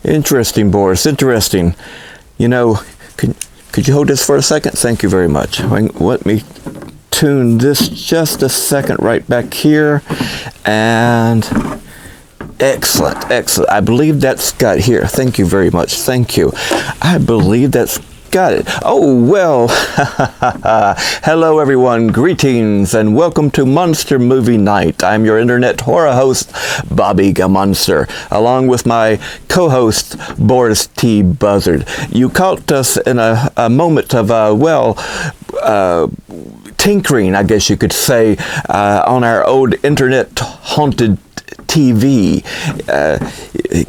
Interesting, Boris. Interesting. You know, could you hold this for a second? Thank you very much. Let me tune this just a second right back here. And excellent, excellent. I believe that's got here. Thank you very much. Thank you. I believe that's got it. Oh, well. Hello, everyone. Greetings and welcome to Monster Movie Night. I'm your internet horror host, Bobby Gammonster, along with my co-host, Boris T. Buzzard. You caught us in a moment of, tinkering, I guess you could say, on our old internet-haunted TV.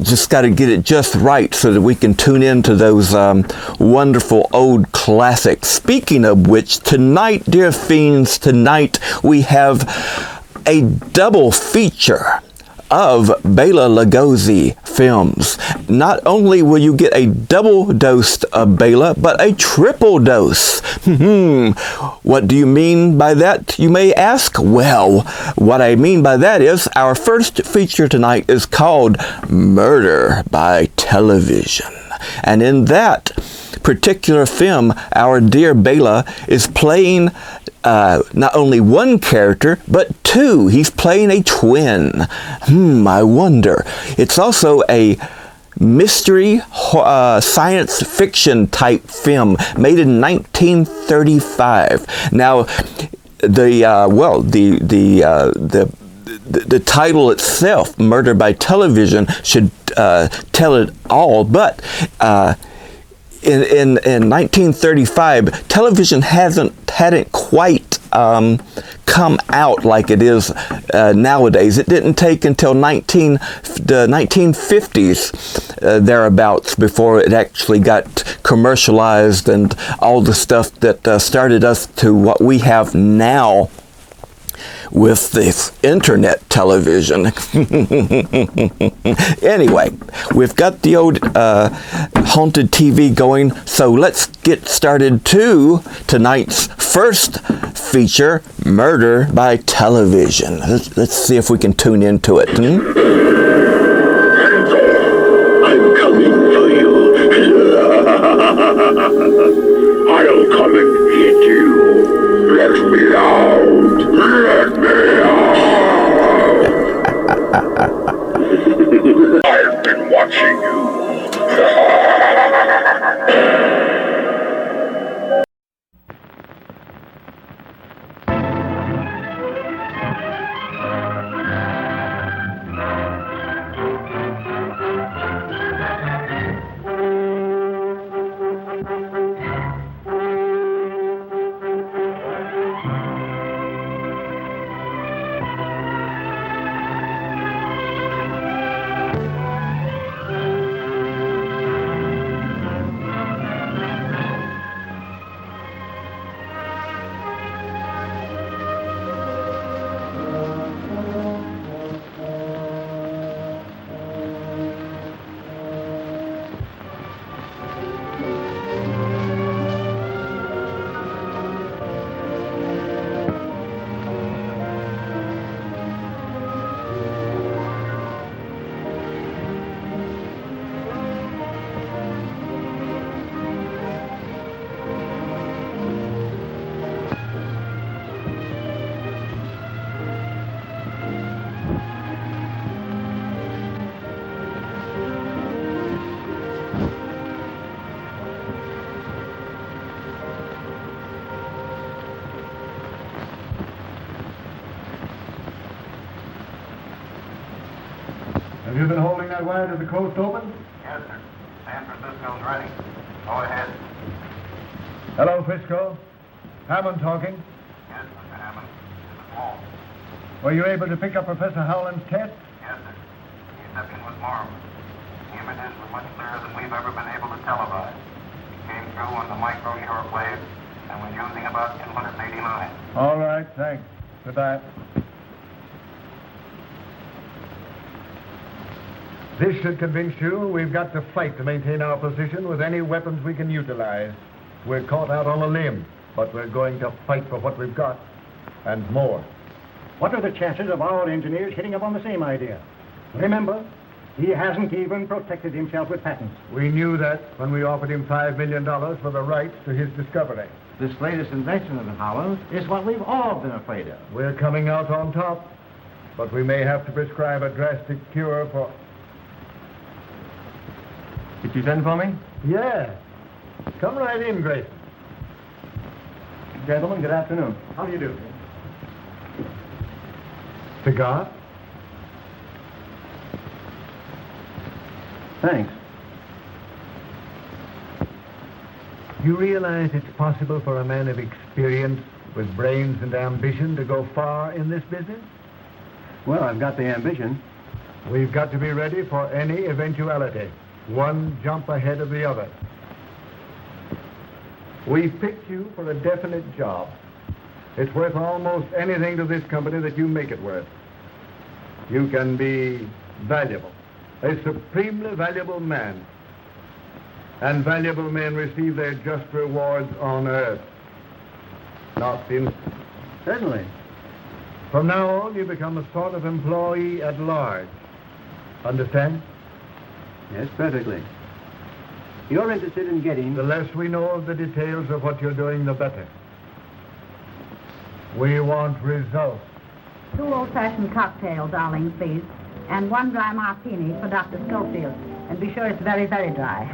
Just got to get it just right so that we can tune into those wonderful old classics. Speaking of which, tonight, dear fiends, tonight we have a double feature of Bela Lugosi films. Not only will you get a double dose of Bela, but a triple dose. What do you mean by that, you may ask? Well, what I mean by that is our first feature tonight is called Murder by Television. And in that particular film, our dear Bela is playing not only one character, but two. He's playing a twin. I wonder. It's also a mystery science fiction type film made in 1935. Now, the title itself, Murder by Television, should tell it all, but in 1935, television hadn't quite come out like it is nowadays. It didn't take until the 1950s thereabouts before it actually got commercialized and all the stuff that started us to what we have now with this internet television. Anyway, we've got the old haunted TV going, so let's get started to tonight's first feature, Murder by Television. Let's see if we can tune into it. I'm coming for you. I'll come and get you. Let me out! Let me out! I've been watching you. Have you been holding that wire to the coast open? Yes, sir. San Francisco's ready. Go ahead. Hello, Frisco. Hammond talking. Yes, Mr. Hammond. This is Walt. Were you able to pick up Professor Howland's test? Yes, sir. The reception was marvelous. The images were much clearer than we've ever been able to televise. It came through on the micro shortwave and was using about 289. All right, thanks. Goodbye. This should convince you we've got to fight to maintain our position with any weapons we can utilize. We're caught out on a limb, but we're going to fight for what we've got, and more. What are the chances of our engineers hitting up on the same idea? Remember, He hasn't even protected himself with patents. We knew that when we offered him $5 million for the rights to his discovery. This latest invention of Howell's is what we've all been afraid of. We're coming out on top, but we may have to prescribe a drastic cure for... Did you send for me? Yeah. Come right in, Grayson. Gentlemen, good afternoon. How do you do? Cigar? Thanks. You realize it's possible for a man of experience with brains and ambition to go far in this business? Well, I've got the ambition. We've got to be ready for any eventuality. One jump ahead of the other. We've picked you for a definite job. It's worth almost anything to this company that you make it worth. You can be valuable, a supremely valuable man. And valuable men receive their just rewards on earth, not in... Certainly. From now on, you become a sort of employee at large. Understand? Yes, perfectly. You're interested in getting... The less we know of the details of what you're doing, the better. We want results. 2 old-fashioned cocktails, darling, please. And 1 dry martini for Dr. Schofield. And be sure it's very, very dry.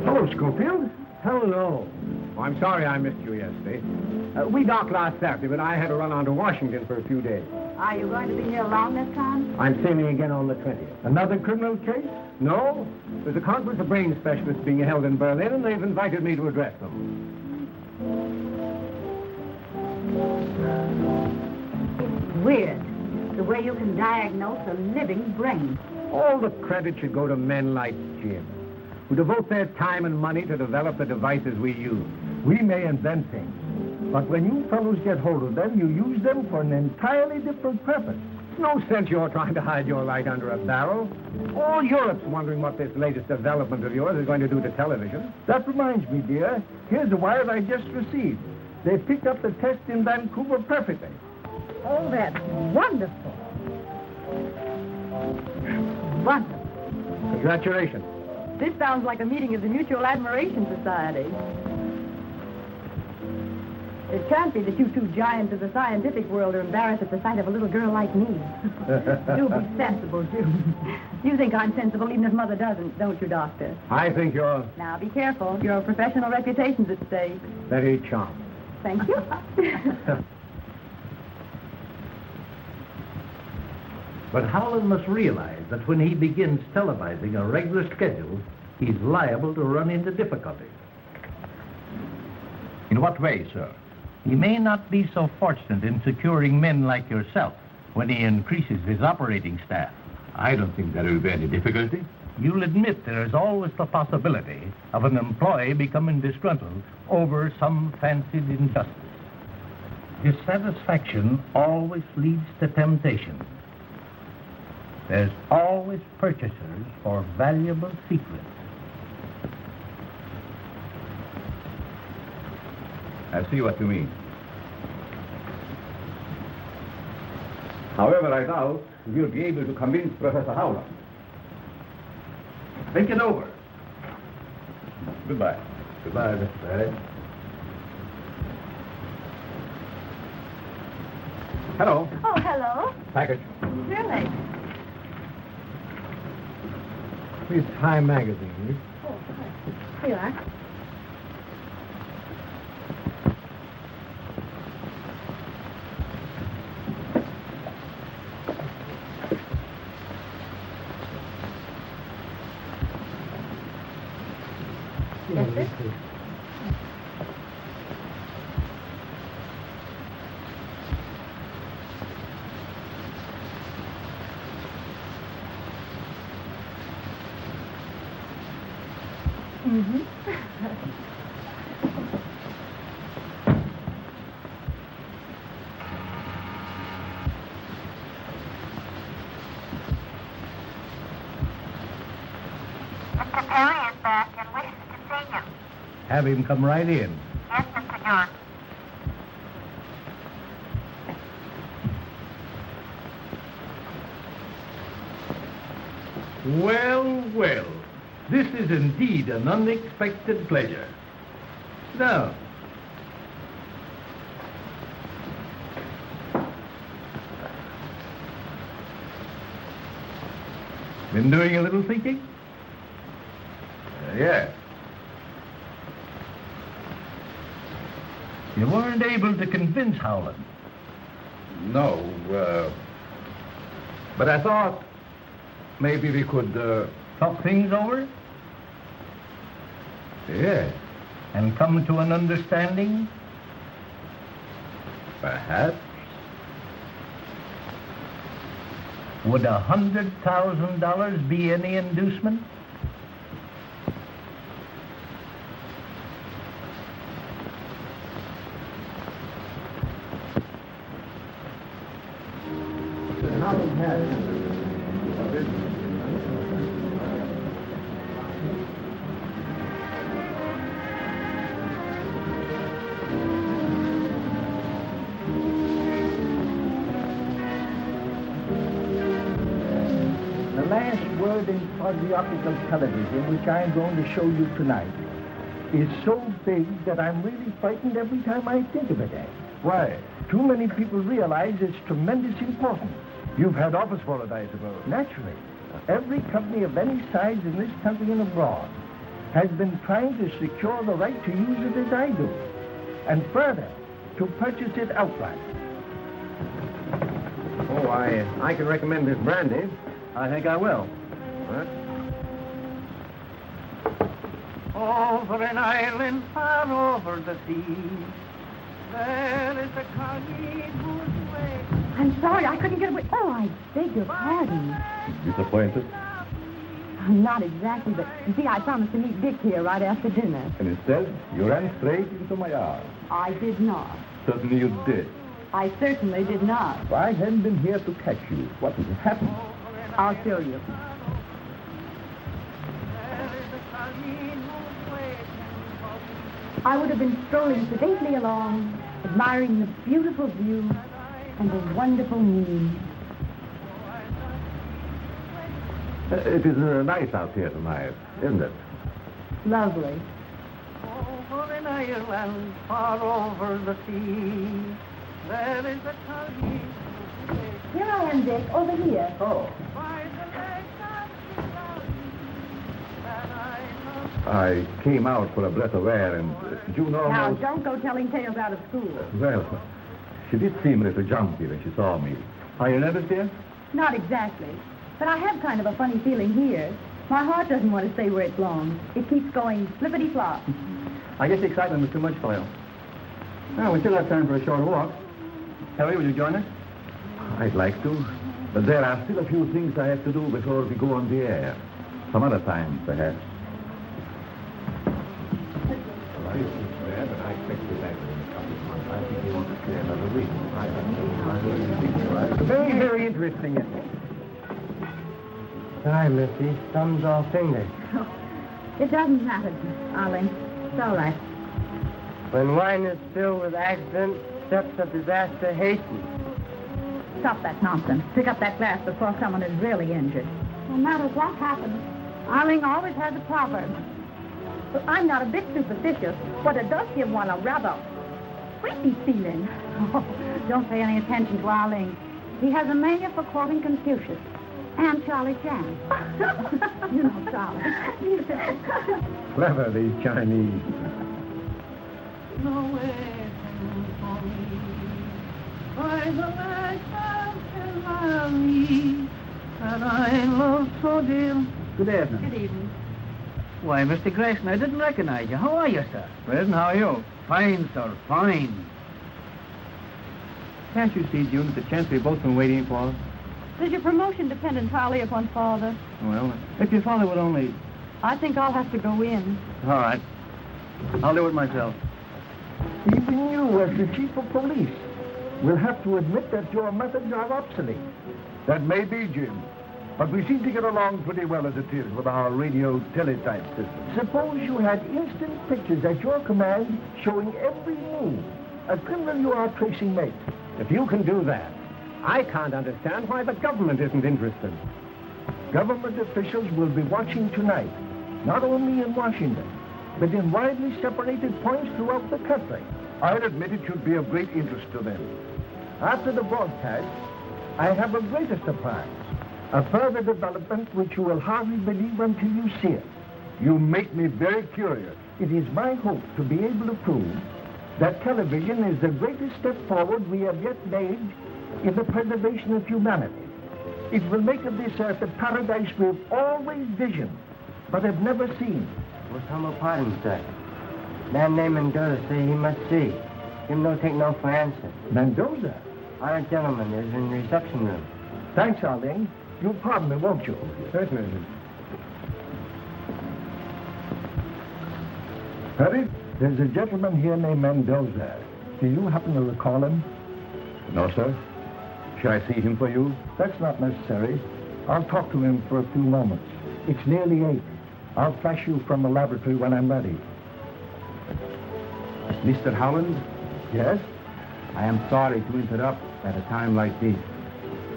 Hello, Schofield. Hello. Oh, I'm sorry I missed you yesterday. We docked last Saturday, but I had to run on to Washington for a few days. Are you going to be here long this time? I'm sailing again on the 20th. Another criminal case? No. There's a conference of brain specialists being held in Berlin, and they've invited me to address them. It's weird, the way you can diagnose a living brain. All the credit should go to men like Jim, who devote their time and money to develop the devices we use. We may invent things, but when you fellows get hold of them, you use them for an entirely different purpose. No sense you're trying to hide your light under a barrel. All Europe's wondering what this latest development of yours is going to do to television. That reminds me, dear. Here's a wire I just received. They picked up the test in Vancouver perfectly. Oh, that's wonderful. Wonderful. Congratulations. This sounds like a meeting of the Mutual Admiration Society. It can't be that you 2 giants of the scientific world are embarrassed at the sight of a little girl like me. Do be sensible, Jim. You think I'm sensible even if Mother doesn't, don't you, Doctor? I think you're Now, be careful. Your professional reputation's at stake. very charming. Thank you. But Howland must realize that when he begins televising a regular schedule, he's liable to run into difficulties. In what way, sir? He may not be so fortunate in securing men like yourself when he increases his operating staff. I don't think there will be any difficulty. You'll admit there is always the possibility of an employee becoming disgruntled over some fancied injustice. Dissatisfaction always leads to temptation. There's always purchasers for valuable secrets. I see what you mean. However, I doubt you'll be able to convince Professor Howland. Think it over. Goodbye. Goodbye, Mr. Barry. Hello. Oh, hello. Package. Really? Please, Time magazine. Oh, here you are. Yes, sir. Mm-hmm. Mr. Perry is back and wishes to see you. Have him come right in. Yes, Mr. York. Well, well. This is indeed an unexpected pleasure. Now, been doing a little thinking? Yes. You weren't able to convince Howland. No, but I thought maybe we could, Talk things over yes, and come to an understanding? perhaps. Would $100,000 be any inducement? The last word in patriotical television, which I'm going to show you tonight, is so big that I'm really frightened every time I think of it. Why? Too many people realize its tremendous importance. You've had office for it, I suppose. Naturally, every company of any size in this country and abroad has been trying to secure the right to use it as I do, and further, to purchase it outright. Oh, I can recommend this brandy. I think I will. What? Over an island far over the sea, there is a collie whose way... I'm sorry, I couldn't get away. Oh, I beg your pardon. Disappointed? Not exactly, but you see, I promised to meet Dick here right after dinner. And instead, you ran straight into my arms. I did not. Certainly you did. I certainly did not. If I hadn't been here to catch you, what would have happened? I'll show you. I would have been strolling sedately along, admiring the beautiful view and the wonderful moon. It is nice out here tonight, isn't it? Lovely. Over an island far over the sea, there is a collie whose way... Here I am, Dick, over here. Oh. By the legs of the valley that I love... I came out for a breath of air, and June Now, almost... don't go telling tales out of school. Well, she did seem a little jumpy when she saw me. Are you nervous, dear? Not exactly. But I have kind of a funny feeling here. My heart doesn't want to stay where it belongs. It keeps going flippity-flop. I guess the excitement was too much for you. Well, we still have time for a short walk. Harry, will you join us? I'd like to, but there are still a few things I have to do before we go on the air. Some other time, perhaps. Well, I used to swear, but I expect to be back within a couple of months. I think you understand another reason. Very, very interesting, isn't it? Sorry, Missy. Thumb's all fingers. It doesn't matter, Arlen. It's all right. When wine is filled with accident, steps of disaster hasten. Stop that nonsense. Pick up that glass before someone is really injured. No matter what happens, Arling always has a proverb. But I'm not a bit superstitious, but it does give one a rather creepy feeling. Oh, don't pay any attention to Arling. He has a mania for quoting Confucius. And Charlie Chan. You know Charlie. Clever, these Chinese. No way for me. By the legs of the valley that I love so dear. Good evening. Good evening. Why, Mr. Grayson, I didn't recognize you. How are you, sir? Present, how are you? Fine, sir, fine. Can't you see, June, that the chance we've both been waiting for? Does your promotion depend entirely upon Father? Well, if your father would only... I think I'll have to go in. All right. I'll do it myself. Even you, as the chief of police, will have to admit that your methods are obsolete. That may be, Jim. But we seem to get along pretty well as it is with our radio teletype system. Suppose you had instant pictures at your command showing every move a criminal you are tracing makes. If you can do that, I can't understand why the government isn't interested. Government officials will be watching tonight, not only in Washington, but in widely separated points throughout the country. I'll admit it should be of great interest to them. After the broadcast, I have a greater surprise. A further development which you will hardly believe until you see it. You make me very curious. It is my hope to be able to prove that television is the greatest step forward we have yet made in the preservation of humanity. It will make of this earth a paradise we've always visioned, but have never seen. With humble pardon, sir. Man named Mendoza say he must see. Him no take no for answer. Mendoza? Our gentleman is in the reception room. Thanks, Arling. You'll pardon me, won't you? Certainly. Harry? There's a gentleman here named Mendoza. Do you happen to recall him? No, sir. Shall I see him for you? That's not necessary. I'll talk to him for a few moments. It's nearly 8. I'll flash you from the laboratory when I'm ready. Mr. Howland? Yes? I am sorry to interrupt at a time like this.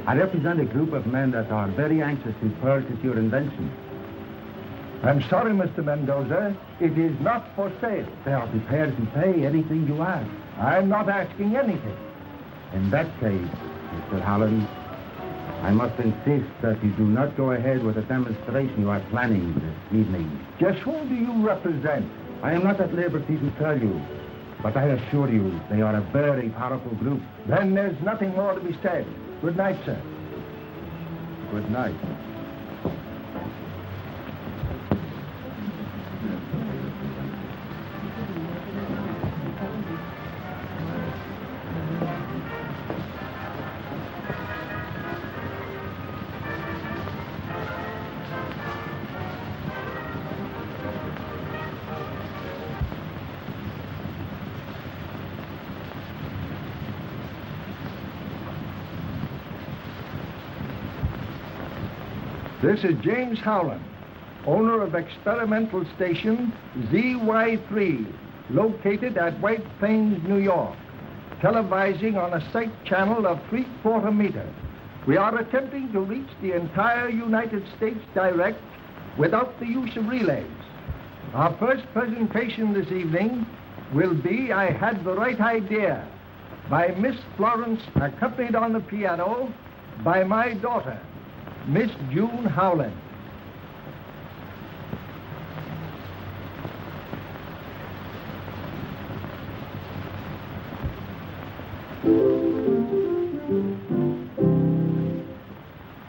I represent a group of men that are very anxious to purchase your invention. I'm sorry, Mr. Mendoza. It is not for sale. They are prepared to pay anything you ask. I'm not asking anything. In that case, Mr. Howland, I must insist that you do not go ahead with the demonstration you are planning this evening. Just whom do you represent? I am not at liberty to tell you, but I assure you they are a very powerful group. Then there's nothing more to be said. Good night, sir. Good night. This is James Howland, owner of experimental station ZY3, located at White Plains, New York, televising on a sight channel of 3/4 meter. We are attempting to reach the entire United States direct without the use of relays. Our first presentation this evening will be I Had the Right Idea by Miss Florence, accompanied on the piano by my daughter, Miss June Howland.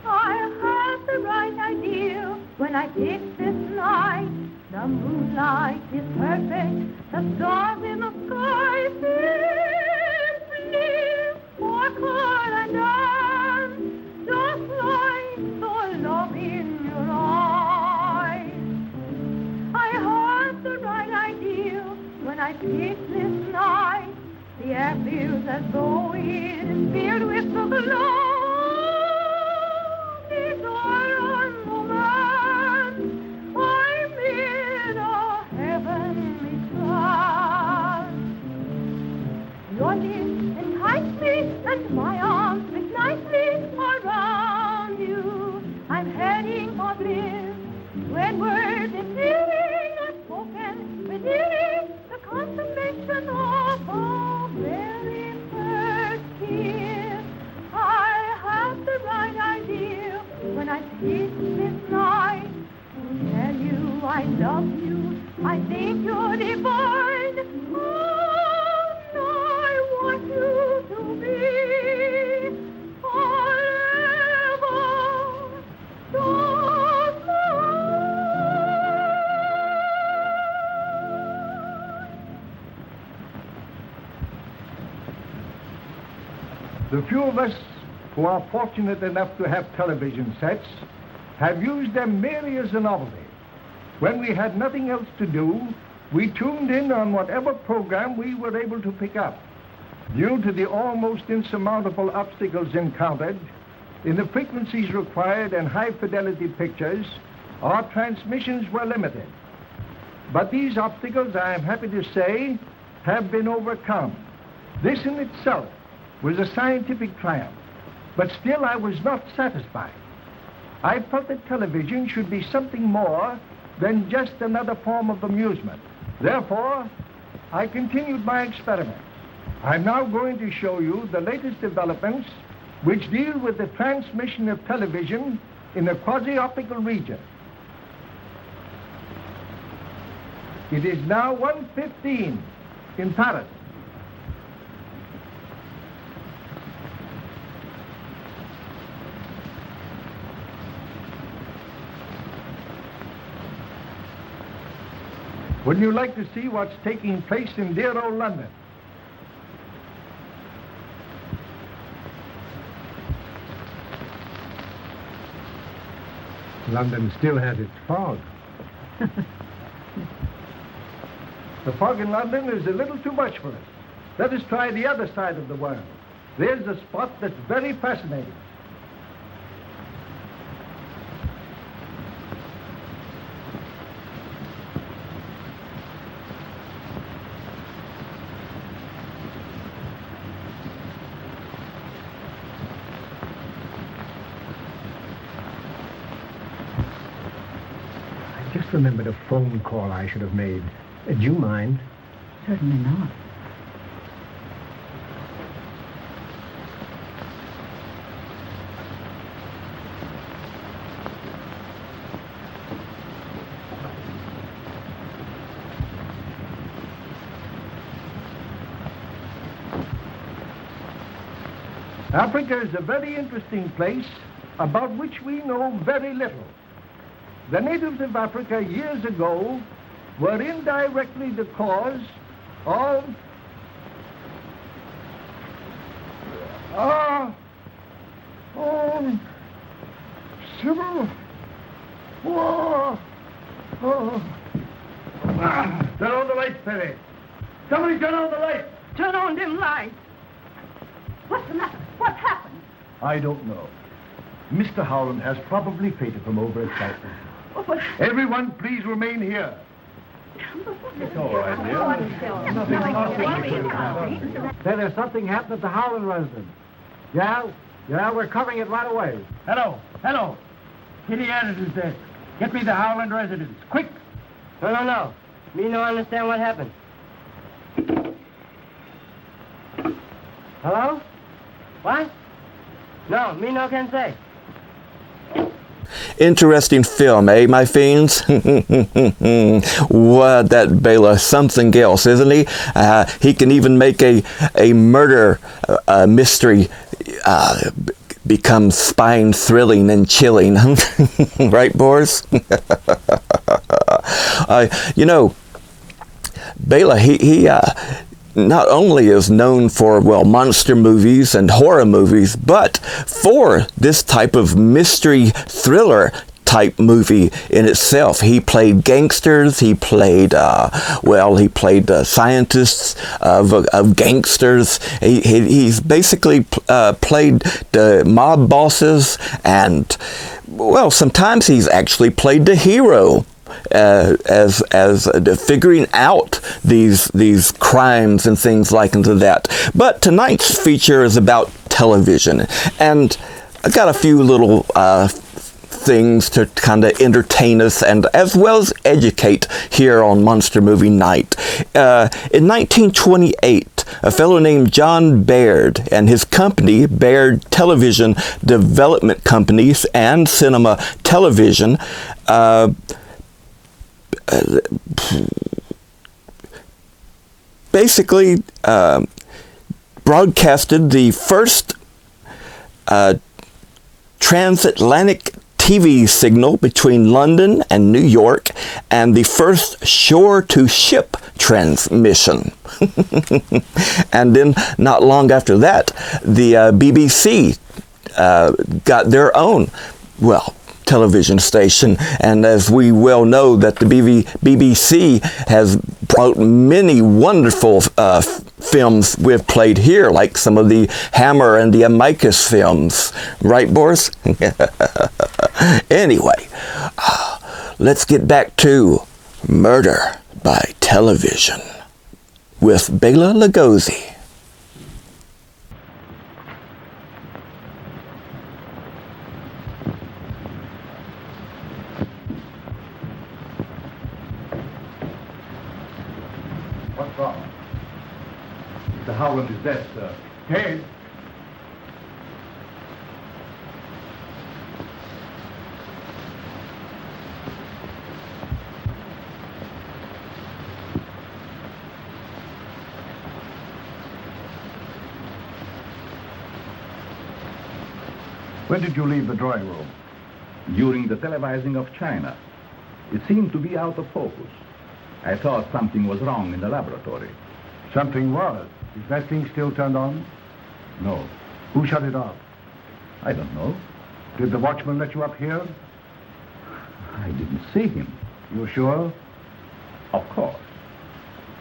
I had the right idea when I picked this night. The moonlight is perfect, the stars in the sky simply sparkle and dance, just like the love in your eyes. I had the right idea when I picked this night. The air feels as though it is filled with the glow. These are romance. I'm in a heavenly trance. Your lips entice me, and my arms fit nicely around you. I'm heading for bliss when words in feeling are spoken, revealing the consummation of a very first kiss. I have the right idea when I picked this night to tell you I love you. I think you're divine, and I want you to be forever just mine. The few of us who are fortunate enough to have television sets have used them merely as a novelty. When we had nothing else to do, we tuned in on whatever program we were able to pick up. Due to the almost insurmountable obstacles encountered in the frequencies required and high-fidelity pictures, our transmissions were limited. But these obstacles, I am happy to say, have been overcome. This in itself was a scientific triumph, but still I was not satisfied. I felt that television should be something more than just another form of amusement. Therefore, I continued my experiments. I'm now going to show you the latest developments which deal with the transmission of television in the quasi-optical region. It is now 1:15 in Paris. Wouldn't you like to see what's taking place in dear old London? London still has its fog. The fog in London is a little too much for us. Let us try the other side of the world. There's a spot that's very fascinating. I just remembered a phone call I should have made. Do you mind? Certainly not. Africa is a very interesting place about which we know very little. The natives of Africa years ago were indirectly the cause of civil war. Turn on the lights, Perry. Somebody turn on the lights. Turn on them lights. What's the matter? What's happened? I don't know. Mr. Howland has probably fainted from overexcitement. Oh, but... Everyone, please remain here. It's all right, dear. Say, there's something happened at the Howland residence. Yeah, we're covering it right away. Hello. Kitty Anderson's desk. Get me the Howland residence, quick. No. Me no understand what happened. Hello? What? No, me no can say. Interesting film, eh, my fiends? What, that Bela something else, isn't he? He can even make a murder mystery become spine-thrilling and chilling. Right, Boris? You know, Bela, he not only is known for, well, monster movies and horror movies, but for this type of mystery thriller type movie in itself. He played gangsters, he played scientists of gangsters. He's basically played the mob bosses, and, well, sometimes he's actually played the hero. As figuring out these crimes and things like that. But tonight's feature is about television, and I got a few little things to kind of entertain us and as well as educate here on Monster Movie Night. In 1928, a fellow named John Baird and his company, Baird Television Development Companies and Cinema Television, basically broadcasted the first transatlantic TV signal between London and New York, and the first shore-to-ship transmission. And then, not long after that, the BBC got their own, well, television station, and as we well know that the BBC has brought many wonderful films we've played here, like some of the Hammer and the Amicus films, right, Boris? Anyway, let's get back to Murder by Television with Bela Lugosi. What's wrong? Mr. Howland is dead, sir. Dead? When did you leave the drawing room? During the televising of China. It seemed to be out of focus. I thought something was wrong in the laboratory. Something was. Is that thing still turned on? No. Who shut it off? I don't know. Did the watchman let you up here? I didn't see him. You sure? Of course.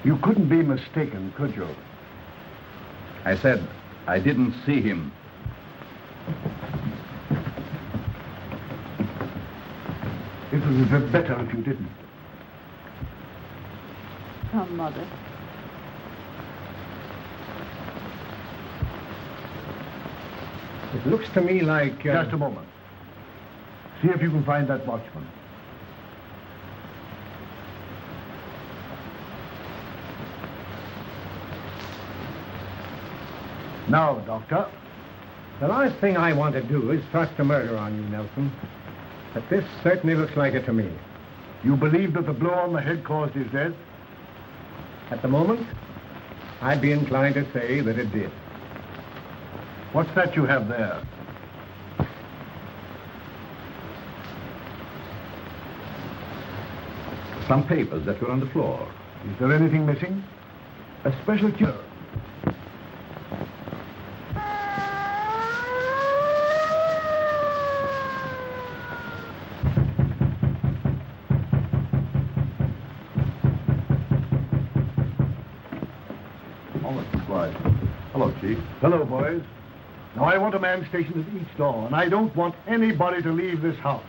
You couldn't be mistaken, could you? I said I didn't see him. It would be better if you didn't. Come, Mother. It looks to me like... Just a moment. See if you can find that watchman. Now, Doctor. The last thing I want to do is thrust a murder on you, Nelson. But this certainly looks like it to me. You believe that the blow on the head caused his death? At the moment, I'd be inclined to say that it did. What's that you have there? Some papers that were on the floor. Is there anything missing? A special cure. Hello, Chief. Hello, boys. Now, I want a man stationed at each door, and I don't want anybody to leave this house.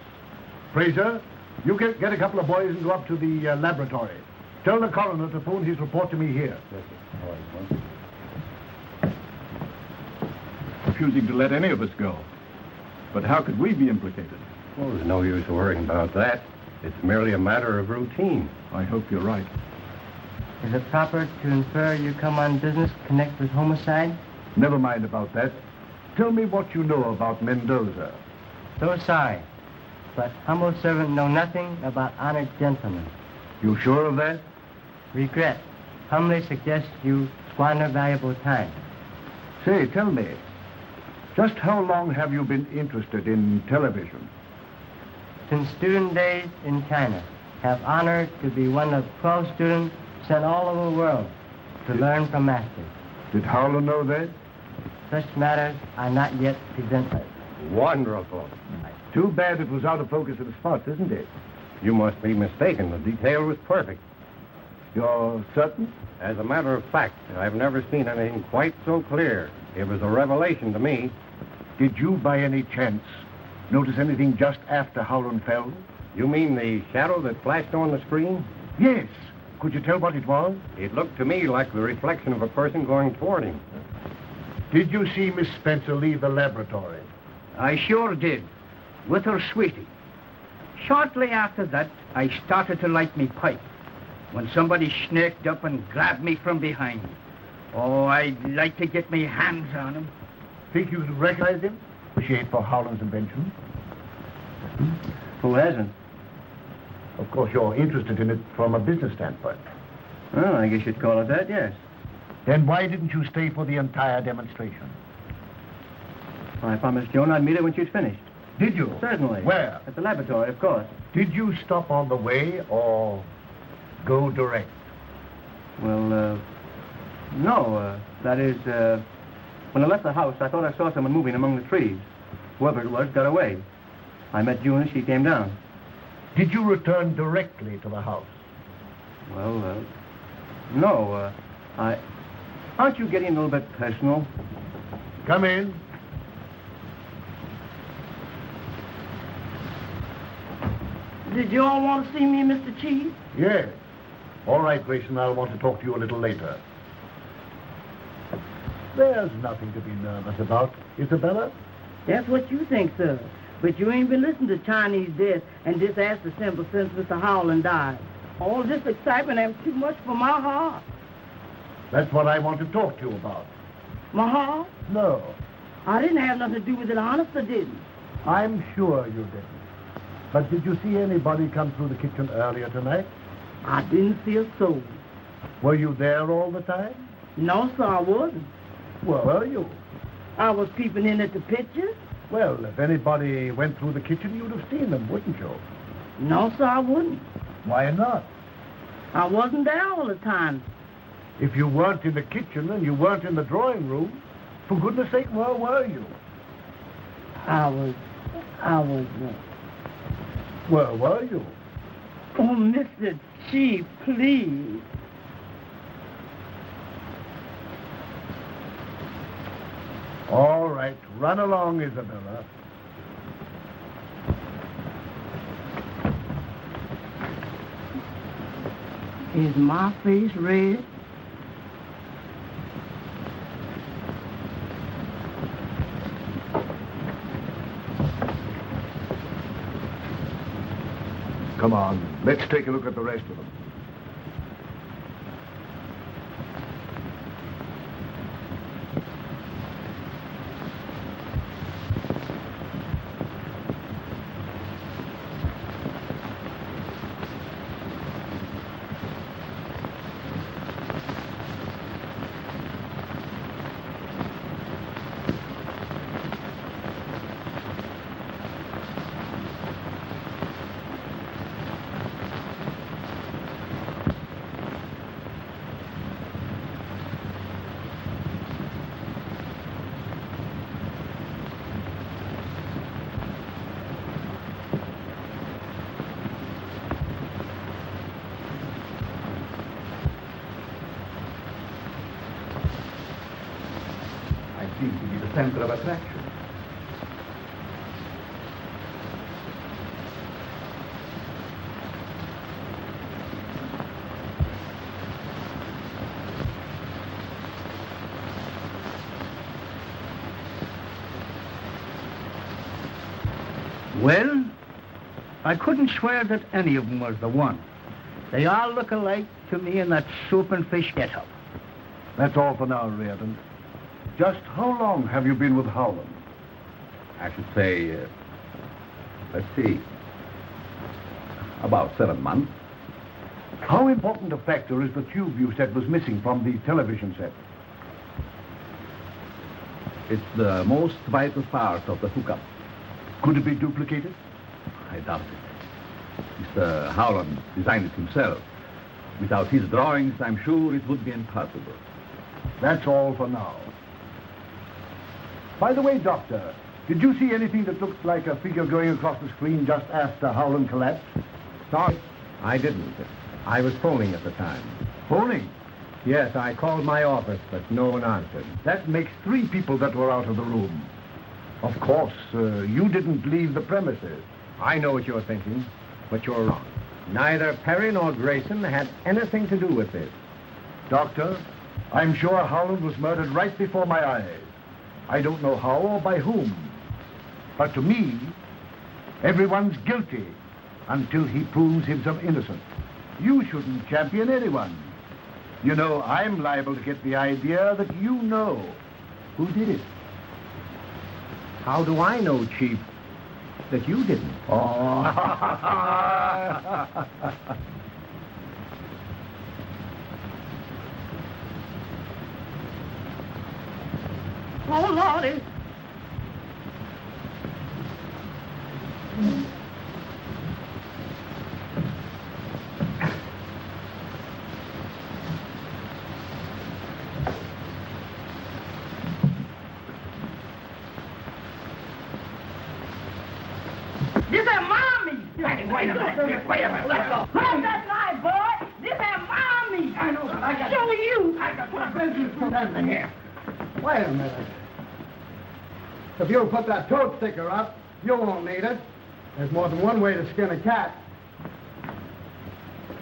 Fraser, you get a couple of boys and go up to the laboratory. Tell the coroner to phone his report to me here. Yes, sir. All right, refusing to let any of us go. But how could we be implicated? Well, there's no use worrying about that. It's merely a matter of routine. I hope you're right. Is it proper to infer you come on business connected with homicide? Never mind about that. Tell me what you know about Mendoza. So sorry, but humble servant know nothing about honored gentlemen. You sure of that? Regret. Humbly suggest you squander valuable time. Say, tell me, just how long have you been interested in television? Since student days in China. Have honored to be one of 12 students sent all over the world to learn from masters. Did Howland know that? Such matters are not yet presented. Wonderful. Too bad it was out of focus in spots, isn't it? You must be mistaken. The detail was perfect. You're certain? As a matter of fact, I've never seen anything quite so clear. It was a revelation to me. Did you, by any chance, notice anything just after Howland fell? You mean the shadow that flashed on the screen? Yes. Could you tell what it was? It looked to me like the reflection of a person going toward him. Did you see Miss Spencer leave the laboratory? I sure did, with her sweetie. Shortly after that, I started to light me pipe when somebody snaked up and grabbed me from behind. Oh, I'd like to get me hands on him. Think you could recognize him? Appreciate for Howland's invention. Who hasn't? Of course, you're interested in it from a business standpoint. Well, I guess you'd call it that, yes. Then why didn't you stay for the entire demonstration? Well, I promised Joan I'd meet her when she'd finished. Did you? Certainly. Where? At the laboratory, of course. Did you stop on the way or go direct? Well, no. That is, when I left the house, I thought I saw someone moving among the trees. Whoever it was got away. I met June as she came down. Did you return directly to the house? Well, no. Aren't you getting a little bit personal? Come in. Did you all want to see me, Mr. Chief? Yes. All right, Grayson, I'll want to talk to you a little later. There's nothing to be nervous about, Isabella. That's what you think, sir. But you ain't been listening to Chinese death and disaster symbols since Mr. Howland died. All this excitement ain't too much for my heart. That's what I want to talk to you about. Mahal? No. I didn't have nothing to do with it, honest, I didn't. I'm sure you didn't. But did you see anybody come through the kitchen earlier tonight? I didn't see a soul. Were you there all the time? No, sir, I wasn't. Where were you? I was peeping in at the pictures. Well, if anybody went through the kitchen, you'd have seen them, wouldn't you? No, sir, I wouldn't. Why not? I wasn't there all the time. If you weren't in the kitchen and you weren't in the drawing room, for goodness sake, where were you? I was... Where were you? Oh, Mr. Chief, please. All right, run along, Isabella. Is my face red? Come on, let's take a look at the rest of them. Seems to be the center of attraction. Well, I couldn't swear that any of them was the one. They all look alike to me in that soup and fish get-up. That's all for now, Reardon. Just how long have you been with Howland? I should say, let's see, about 7 months. How important a factor is the tube you said was missing from the television set? It's the most vital part of the hookup. Could it be duplicated? I doubt it. Mr. Howland designed it himself. Without his drawings, I'm sure it would be impossible. That's all for now. By the way, Doctor, did you see anything that looked like a figure going across the screen just after Howland collapsed? Sorry, I didn't. I was phoning at the time. Phoning? Yes, I called my office, but no one answered. That makes 3 people that were out of the room. Of course, you didn't leave the premises. I know what you're thinking, but you're wrong. Neither Perry nor Grayson had anything to do with this. Doctor, I'm sure Howland was murdered right before my eyes. I don't know how or by whom. But to me, everyone's guilty until he proves himself innocent. You shouldn't champion anyone. You know, I'm liable to get the idea that you know who did it. How do I know, Chief, that you didn't? Oh. Oh, Lordy. This is Mommy. Wait a minute. Let's go. Hold that knife, boy. This is Mommy. I know, but I got... Show you. I got my business to tend to here. Wait a minute. If you'll put that toad sticker up, you won't need it. There's more than one way to skin a cat.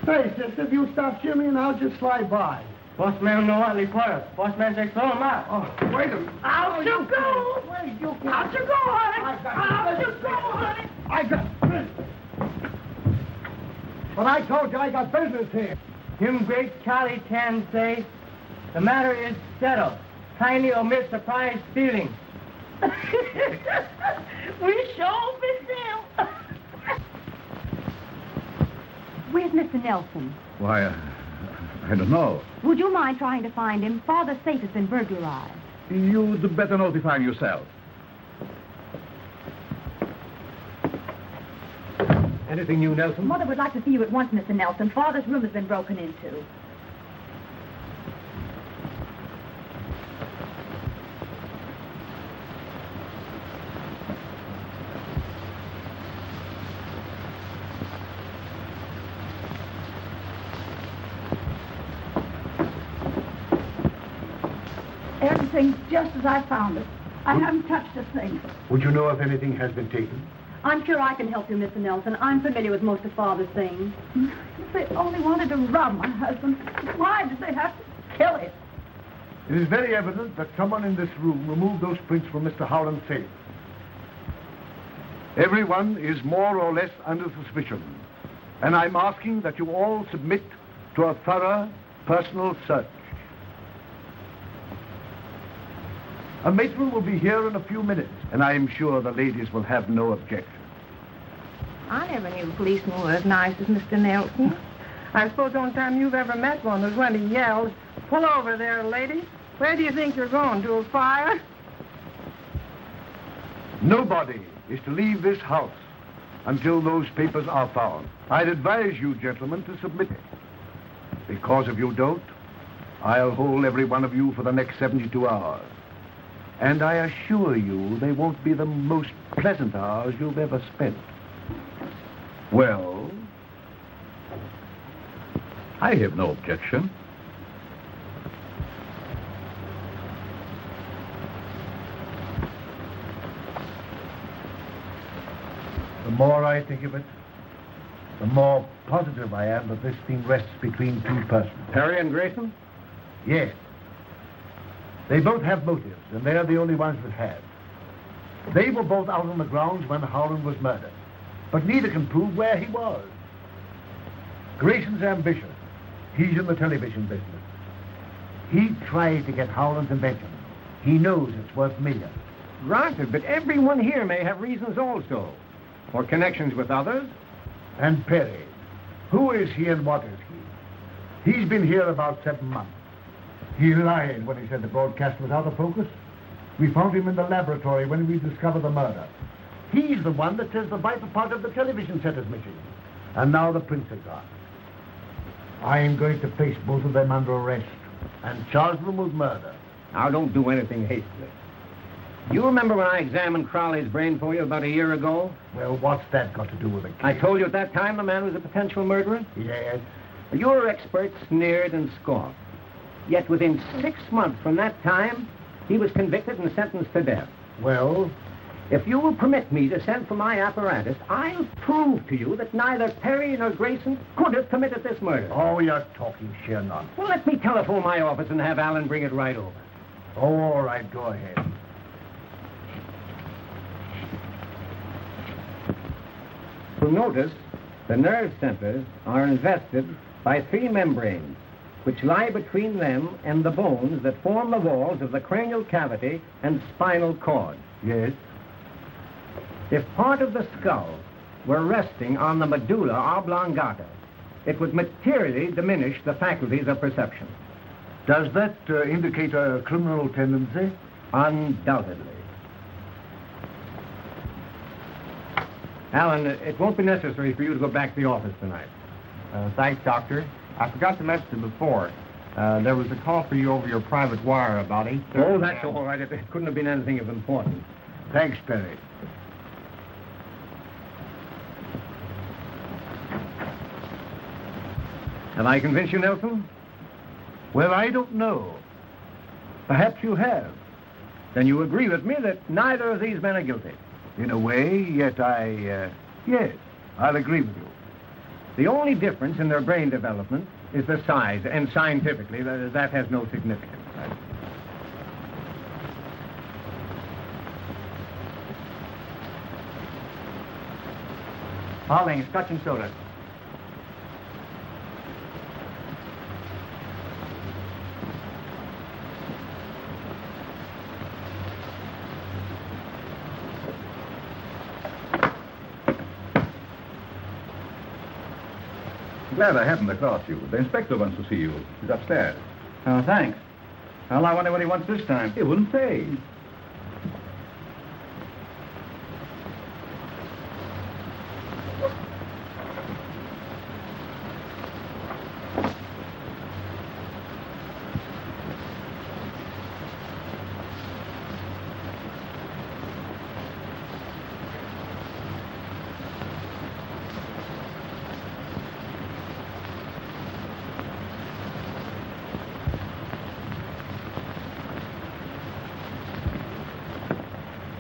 Say, sister, if you stop shimmying, I'll just slide by. Postman no early first. Postman takes all out. Oh, wait a minute. Out you go. Wait, you go. Out you go, honey. Out you go, honey. I got business. But I told you I got business here. Him great Charlie Tan say, The matter is settled. Kindly omit surprised feelings. We sure been down. Where's Mr. Nelson? Why, I don't know. Would you mind trying to find him? Father's safe has been burglarized. You'd better notify him yourself. Anything new, Nelson? Mother would like to see you at once, Mr. Nelson. Father's room has been broken into. Everything's just as I found it. I haven't touched a thing. Would you know if anything has been taken? I'm sure I can help you, Mr. Nelson. I'm familiar with most of Father's things. If they only wanted to rob my husband, why did they have to kill him? It is very evident that someone in this room removed those prints from Mr. Howland's safe. Everyone is more or less under suspicion, and I'm asking that you all submit to a thorough personal search. A matron will be here in a few minutes, and I am sure the ladies will have no objection. I never knew a policeman was as nice as Mr. Nelson. I suppose the only time you've ever met one was when he yells, "Pull over there, lady. Where do you think you're going, to a fire?" Nobody is to leave this house until those papers are found. I'd advise you, gentlemen, to submit it. Because if you don't, I'll hold every one of you for the next 72 hours. And I assure you they won't be the most pleasant hours you've ever spent. Well, I have no objection. The more I think of it, the more positive I am that this thing rests between two persons. Perry and Grayson? Yes. They both have motives, and they're the only ones that have. They were both out on the grounds when Howland was murdered, but neither can prove where he was. Grayson's ambitious. He's in the television business. He tried to get Howland's invention. He knows it's worth millions. Granted, but everyone here may have reasons also. Or connections with others. And Perry. Who is he and what is he? He's been here about 7 months. He lied when he said the broadcast was out of focus. We found him in the laboratory when we discovered the murder. He's the one that says the vital part of the television set is missing. And now the prints are gone. I'm going to place both of them under arrest and charge them with murder. Now, don't do anything hastily. You remember when I examined Crowley's brain for you about a year ago? Well, what's that got to do with it? I told you at that time the man was a potential murderer? Yes. Your experts sneered and scoffed. Yet within 6 months from that time, he was convicted and sentenced to death. Well? If you will permit me to send for my apparatus, I'll prove to you that neither Perry nor Grayson could have committed this murder. Oh, you're talking sheer nonsense. Well, let me telephone my office and have Alan bring it right over. Oh, all right, go ahead. You'll notice the nerve centers are invested by 3 membranes, which lie between them and the bones that form the walls of the cranial cavity and spinal cord. Yes? If part of the skull were resting on the medulla oblongata, it would materially diminish the faculties of perception. Does that indicate a criminal tendency? Undoubtedly. Alan, it won't be necessary for you to go back to the office tonight. Thanks, Doctor. I forgot to mention before. There was a call for you over your private wire about 8:30. Oh, that's all right. It couldn't have been anything of importance. Thanks, Perry. Have I convinced you, Nelson? Well, I don't know. Perhaps you have. Then you agree with me that neither of these men are guilty. In a way, yet yes, I'll agree with you. The only difference in their brain development is the size, and scientifically, that has no significance. Pauling, scotch and soda. Glad I happened across you. The inspector wants to see you. He's upstairs. Oh, thanks. Well, I wonder what he wants this time. He wouldn't say.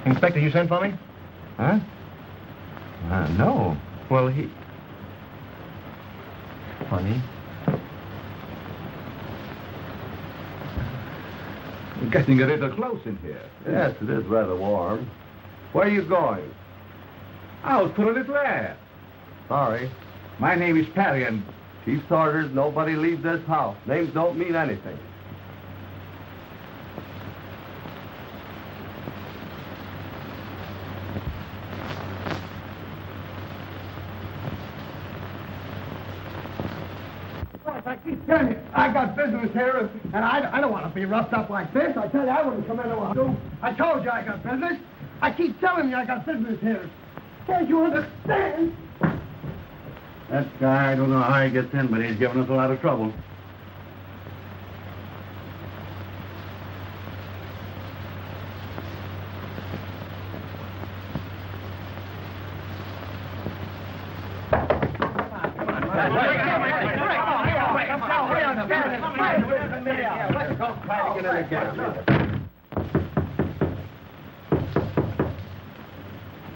Inspector, you sent for me? Huh? No. Well, he... Funny. We're getting a little close in here. Yes, it is rather warm. Where are you going? Out for a little air. Sorry. My name is Perry, and Chief's orders, nobody leave this house. Names don't mean anything. I keep telling you, I got business here, and I don't want to be roughed up like this. I tell you, I wouldn't come in to do. I told you I got business. I keep telling you I got business here. Can't you understand? That guy, I don't know how he gets in, but he's giving us a lot of trouble.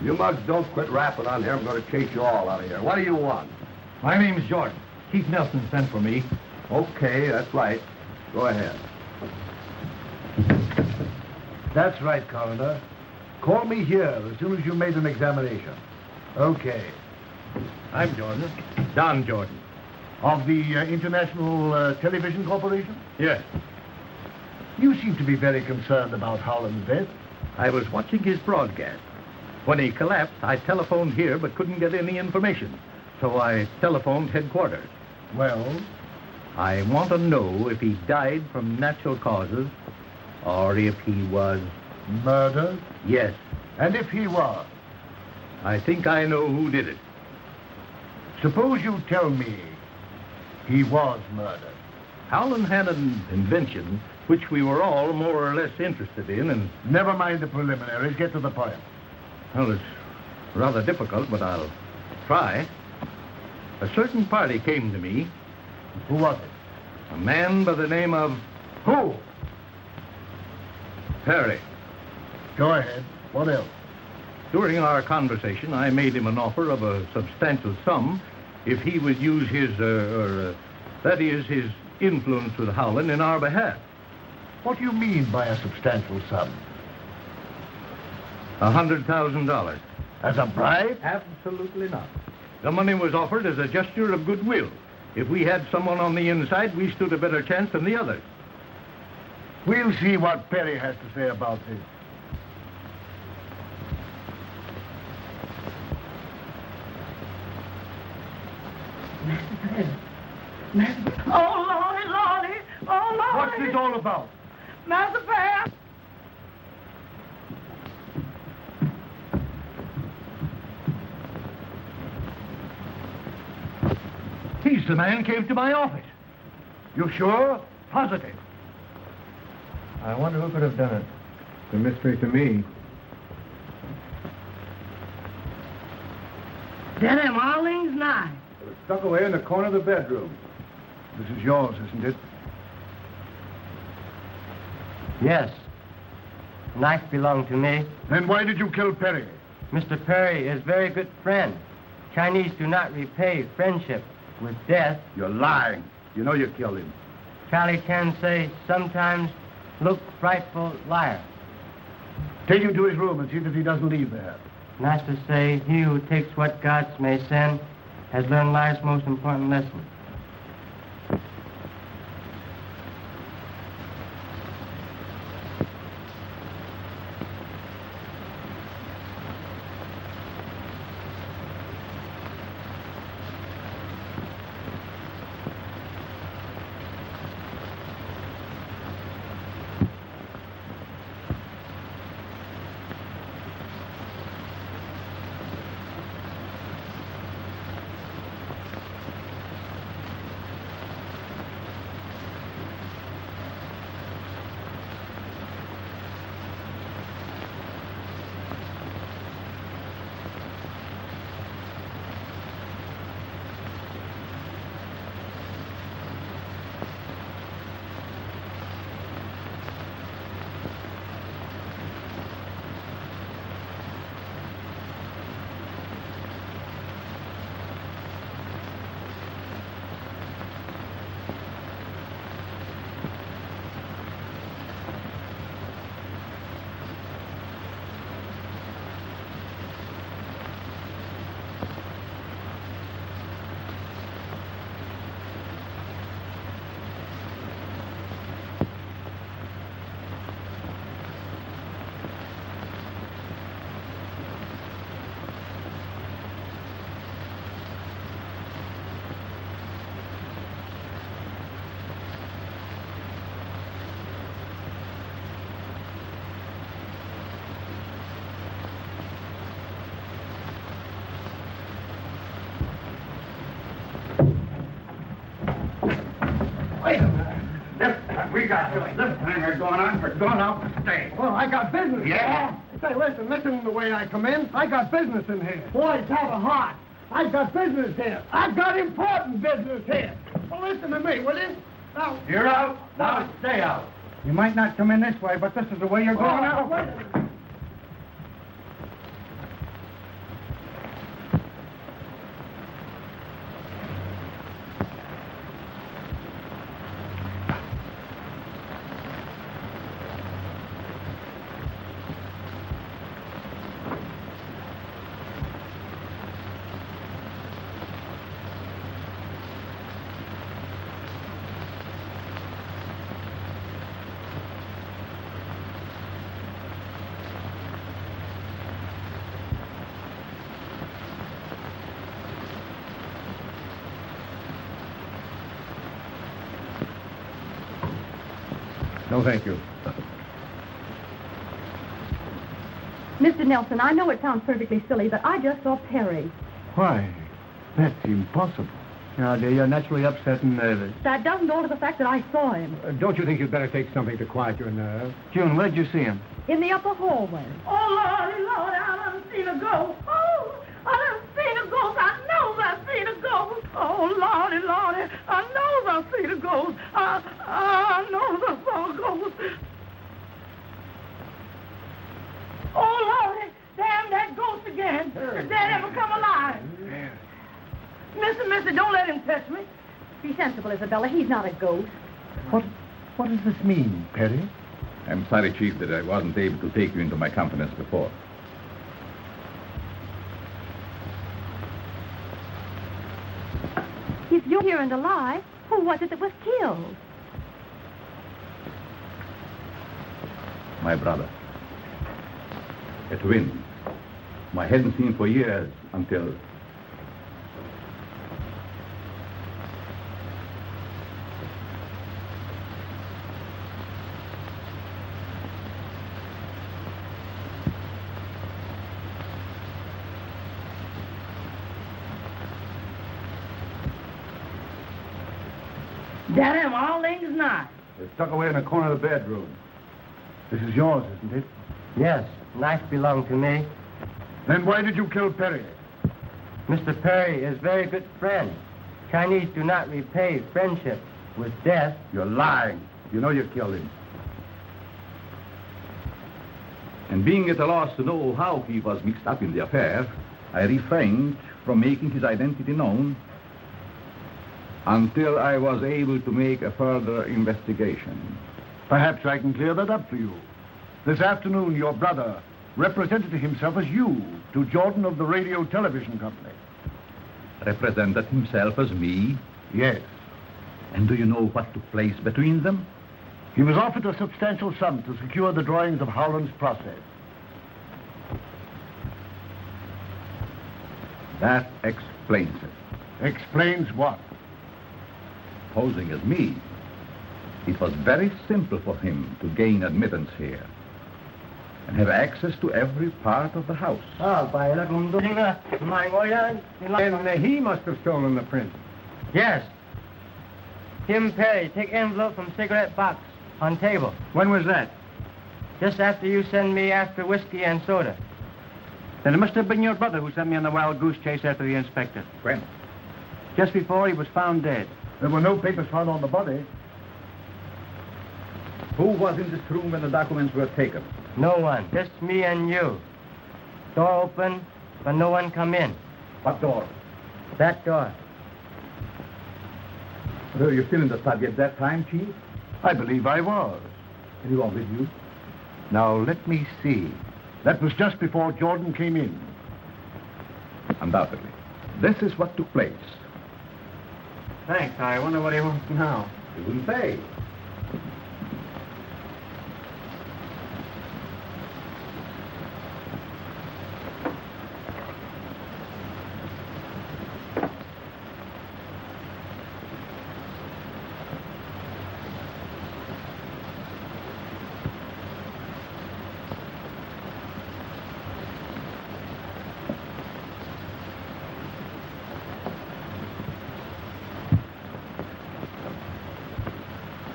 You mugs don't quit rapping on here. I'm going to chase you all out of here. What do you want? My name's Jordan. Chief Nelson sent for me. Okay, that's right. Go ahead. That's right, Coroner. Call me here as soon as you made an examination. Okay. I'm Jordan. Don Jordan. Of the International Television Corporation? Yes. You seem to be very concerned about Howland's death. I was watching his broadcast. When he collapsed, I telephoned here but couldn't get any information. So I telephoned headquarters. Well? I want to know if he died from natural causes or if he was... Murdered? Yes. And if he was? I think I know who did it. Suppose you tell me he was murdered. Howland had an invention which we were all more or less interested in, and... Never mind the preliminaries. Get to the point. Well, it's rather difficult, but I'll try. A certain party came to me. Who was it? A man by the name of... Who? Perry. Go ahead. What else? During our conversation, I made him an offer of a substantial sum if he would use his, that is, his influence with Howland in our behalf. What do you mean by a substantial sum? $100,000. As a bribe? Absolutely not. The money was offered as a gesture of goodwill. If we had someone on the inside, we stood a better chance than the others. We'll see what Perry has to say about this. Oh, Lordy, Lordy. Oh, Lordy. What's this all about? Master Bear. He's the man came to my office. You sure? Positive. I wonder who could have done it. It's a mystery to me. That am Arlene's knife. It was stuck away in the corner of the bedroom. This is yours, isn't it? Yes. The knife belonged to me. Then why did you kill Perry? Mr. Perry is a very good friend. Chinese do not repay friendship with death. You're lying. You know you killed him. Charlie Chan say, sometimes look frightful liar. Take him to his room and see that he doesn't leave there. Master say, he who takes what gods may send has learned life's most important lesson. you got this hangar going on for going out to stay? Well, I got business. Yeah? Say, listen to the way I come in. I got business in here. Boys, have a heart. I've got business here. I've got important business here. Well, listen to me, will you? Now, You're out. Now stay out. you might not come in this way, but this is the way you're going out. No, thank you. Mr. Nelson, I know it sounds perfectly silly, but I just saw Perry. Why? That's impossible. Now, dear, you're naturally upset and nervous. That doesn't alter the fact that I saw him. Don't you think you'd better take something to quiet your nerves? June, where'd you see him? In the upper hallway. Oh, Lordy, Lord, I done seen a ghost. Oh, I done seen a ghost. I know I seen a ghost. Oh, Lordy, Lordy, I know I seen a ghost. I know I saw a ghost. Oh, Lordy, damn that ghost again. Did that ever come alive? Mister, don't let him touch me. Be sensible, Isabella. He's not a ghost. What does this mean, Perry? I'm sorry, Chief, that I wasn't able to take you into my confidence before. If you're here and alive, who was it that was killed? My brother. A twin. I hadn't seen for years until... That him all things nice. It's tucked away in the corner of the bedroom. This is yours, isn't it? Yes, knife belonged to me. Then why did you kill Perry? Mr. Perry is very good friend. Chinese do not repay friendship with death. You're lying. You know you killed him. And being at a loss to know how he was mixed up in the affair, I refrained from making his identity known until I was able to make a further investigation. Perhaps I can clear that up for you. This afternoon, your brother represented himself as you to Jordan of the Radio Television Company. Represented himself as me? Yes. And do you know what took place between them? He was offered a substantial sum to secure the drawings of Howland's process. That explains it. Explains what? Posing as me, it was very simple for him to gain admittance here and have access to every part of the house. Then he must have stolen the print. Yes. Tim Perry, take envelope from cigarette box on table. When was that? Just after you send me after whiskey and soda. Then it must have been your brother who sent me on the wild goose chase after the inspector. When? Just before he was found dead. There were no papers found on the body. Who was in this room when the documents were taken? No one. Just me and you. Door open, but no one come in. What door? That door. Were you still in the study at that time, Chief? I believe I was. Anyone with you? Now, let me see. That was just before Jordan came in. Undoubtedly. This is what took place. Thanks. I wonder what he wants now. He wouldn't say.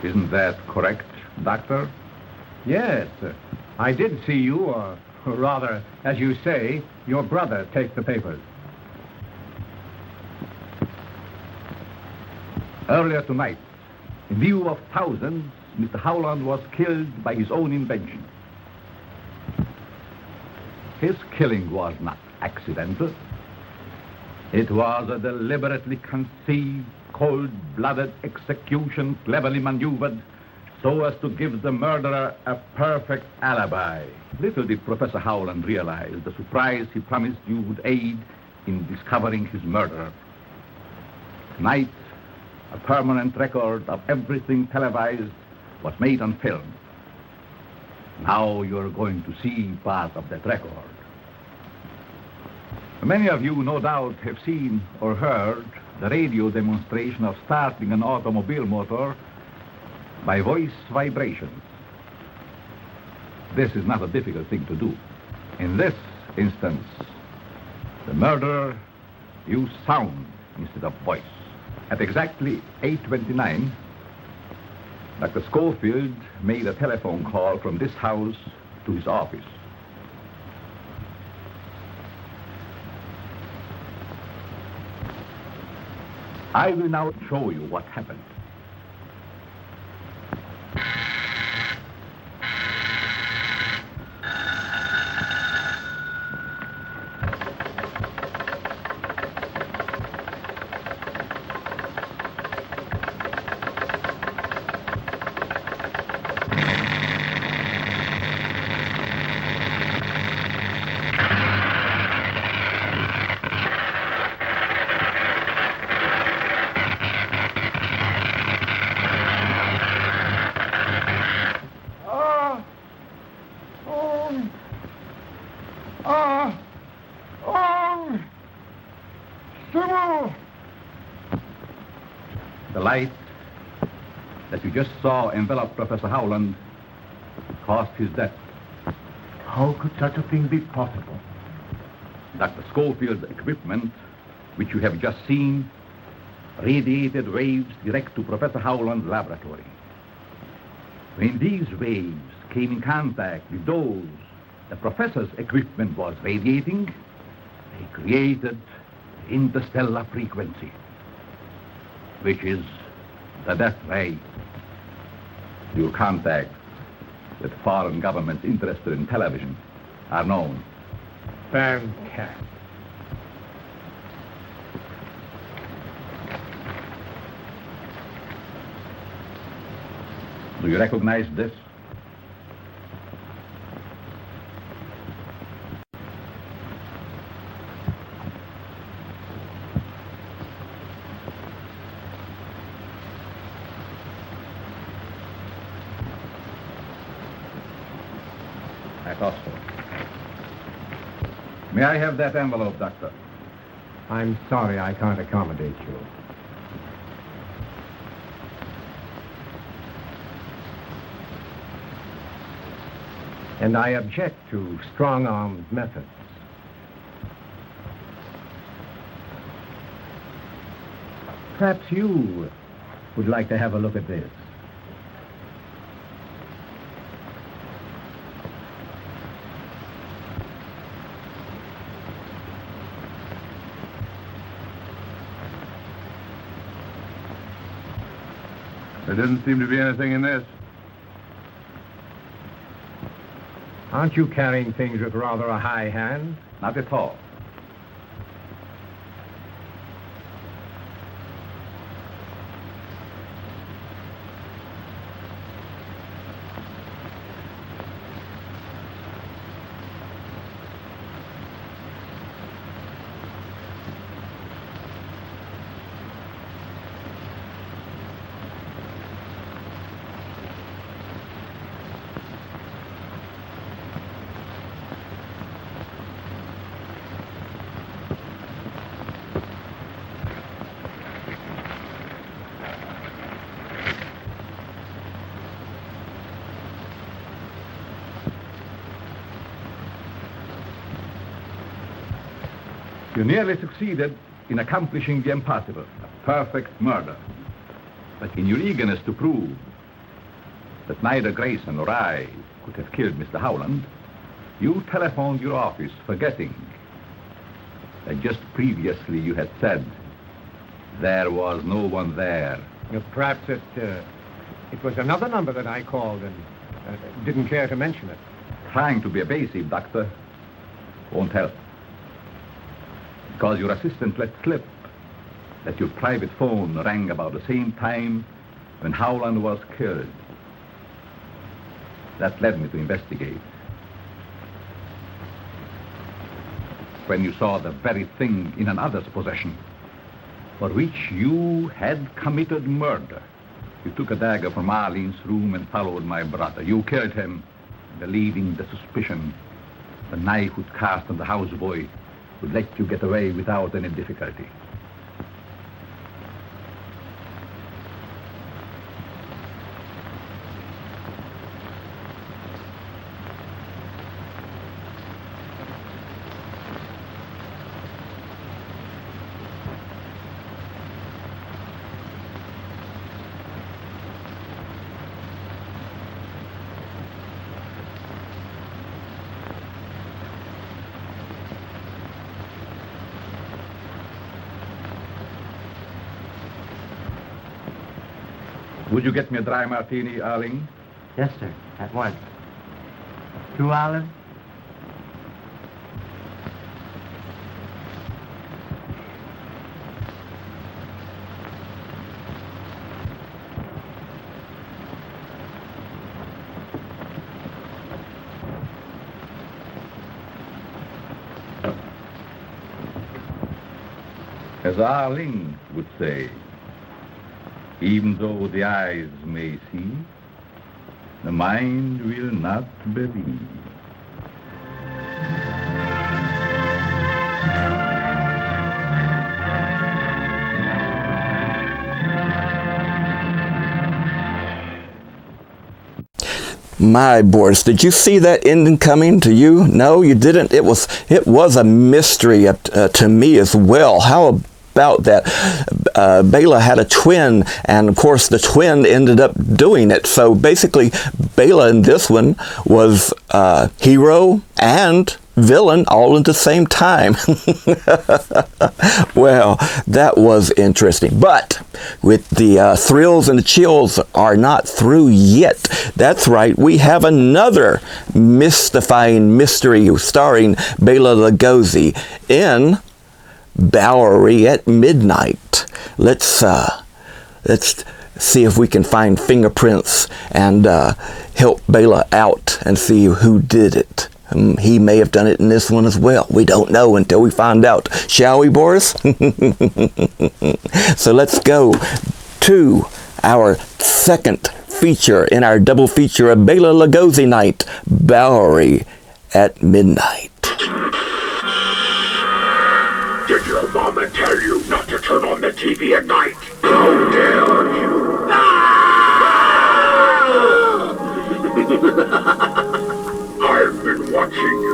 Isn't that correct, Doctor? Yes, I did see you, or rather, as you say, your brother take the papers. Earlier tonight, in view of thousands, Mr. Howland was killed by his own invention. His killing was not accidental. It was a deliberately conceived, cold-blooded execution, cleverly maneuvered, so as to give the murderer a perfect alibi. Little did Professor Howland realize the surprise he promised you would aid in discovering his murderer. Tonight, a permanent record of everything televised was made on film. Now you're going to see part of that record. Many of you, no doubt, have seen or heard the radio demonstration of starting an automobile motor by voice vibrations. This is not a difficult thing to do. In this instance, the murderer used sound instead of voice. At exactly 8:29, Dr. Schofield made a telephone call from this house to his office. I will now show you what happened. The light that you just saw envelop Professor Howland caused his death. How could such a thing be possible? Dr. Schofield's equipment, which you have just seen, radiated waves direct to Professor Howland's laboratory. When these waves came in contact with those the professor's equipment was radiating, they created the interstellar frequency, which is the death ray. Your contacts with foreign governments interested in television are known. Fantastic. Do you recognize this? I thought so. May I have that envelope, Doctor? I'm sorry I can't accommodate you. And I object to strong-armed methods. Perhaps you would like to have a look at this. There doesn't seem to be anything in this. Aren't you carrying things with rather a high hand? Not at all. You nearly succeeded in accomplishing the impossible, a perfect murder. But in your eagerness to prove that neither Grayson nor I could have killed Mr. Howland, you telephoned your office forgetting that just previously you had said there was no one there. Perhaps it was another number that I called and didn't care to mention it. Trying to be evasive, Doctor, won't help. Because your assistant let slip that your private phone rang about the same time when Howland was killed. That led me to investigate. When you saw the very thing in another's possession for which you had committed murder, you took a dagger from Arlene's room and followed my brother. You killed him, believing the suspicion the knife would cast on the houseboy would let you get away without any difficulty. Would you get me a dry martini, Arling? Yes, sir. At once. 2 olives? As Arling would say, even though the eyes may see, the mind will not believe. My, Boris, did you see that ending coming to you? No, you didn't. It was a mystery to me as well. How about that? Bela had a twin, and of course the twin ended up doing it. So basically, Bela in this one was hero and villain all at the same time. Well, that was interesting. But with the thrills and the chills are not through yet. That's right, we have another mystifying mystery starring Bela Lugosi in Bowery at Midnight. Let's see if we can find fingerprints and help Bela out and see who did it. He may have done it in this one as well. We don't know until we find out. Shall we, Boris? So let's go to our second feature in our double feature of Bela Lugosi Night, Bowery at Midnight. Did your mama tell you not to turn on the TV at night? How dare you! I've been watching you.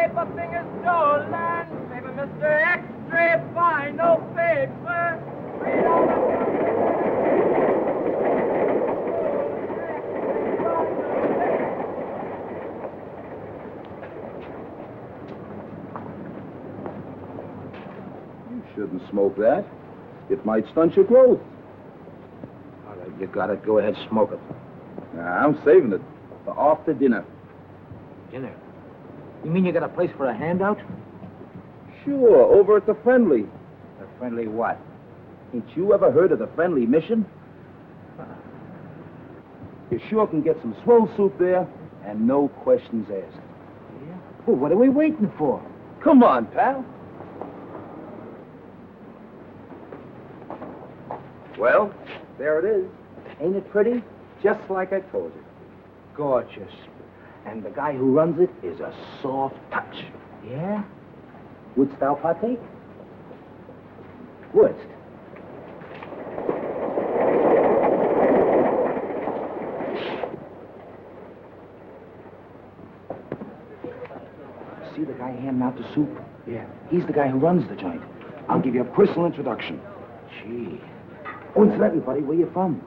paper fingers stolen. Paper, Mr. X-ray, fine, no paper. Read all You shouldn't smoke that. It might stunt your growth. All right, you got it. Go ahead, smoke it. Nah, I'm saving it for after dinner. Dinner? You mean you got a place for a handout? Sure, over at the Friendly. The Friendly what? Ain't you ever heard of the Friendly Mission? You sure can get some swell soup there, and no questions asked. Yeah? Well, what are we waiting for? Come on, pal. Well, there it is. Ain't it pretty? Just like I told you. Gorgeous. And the guy who runs it is a soft touch. Yeah? Wouldst thou partake? Wouldst? See the guy handing out the soup? Yeah. He's the guy who runs the joint. I'll give you a personal introduction. Gee. Oh, incidentally, buddy, where you from?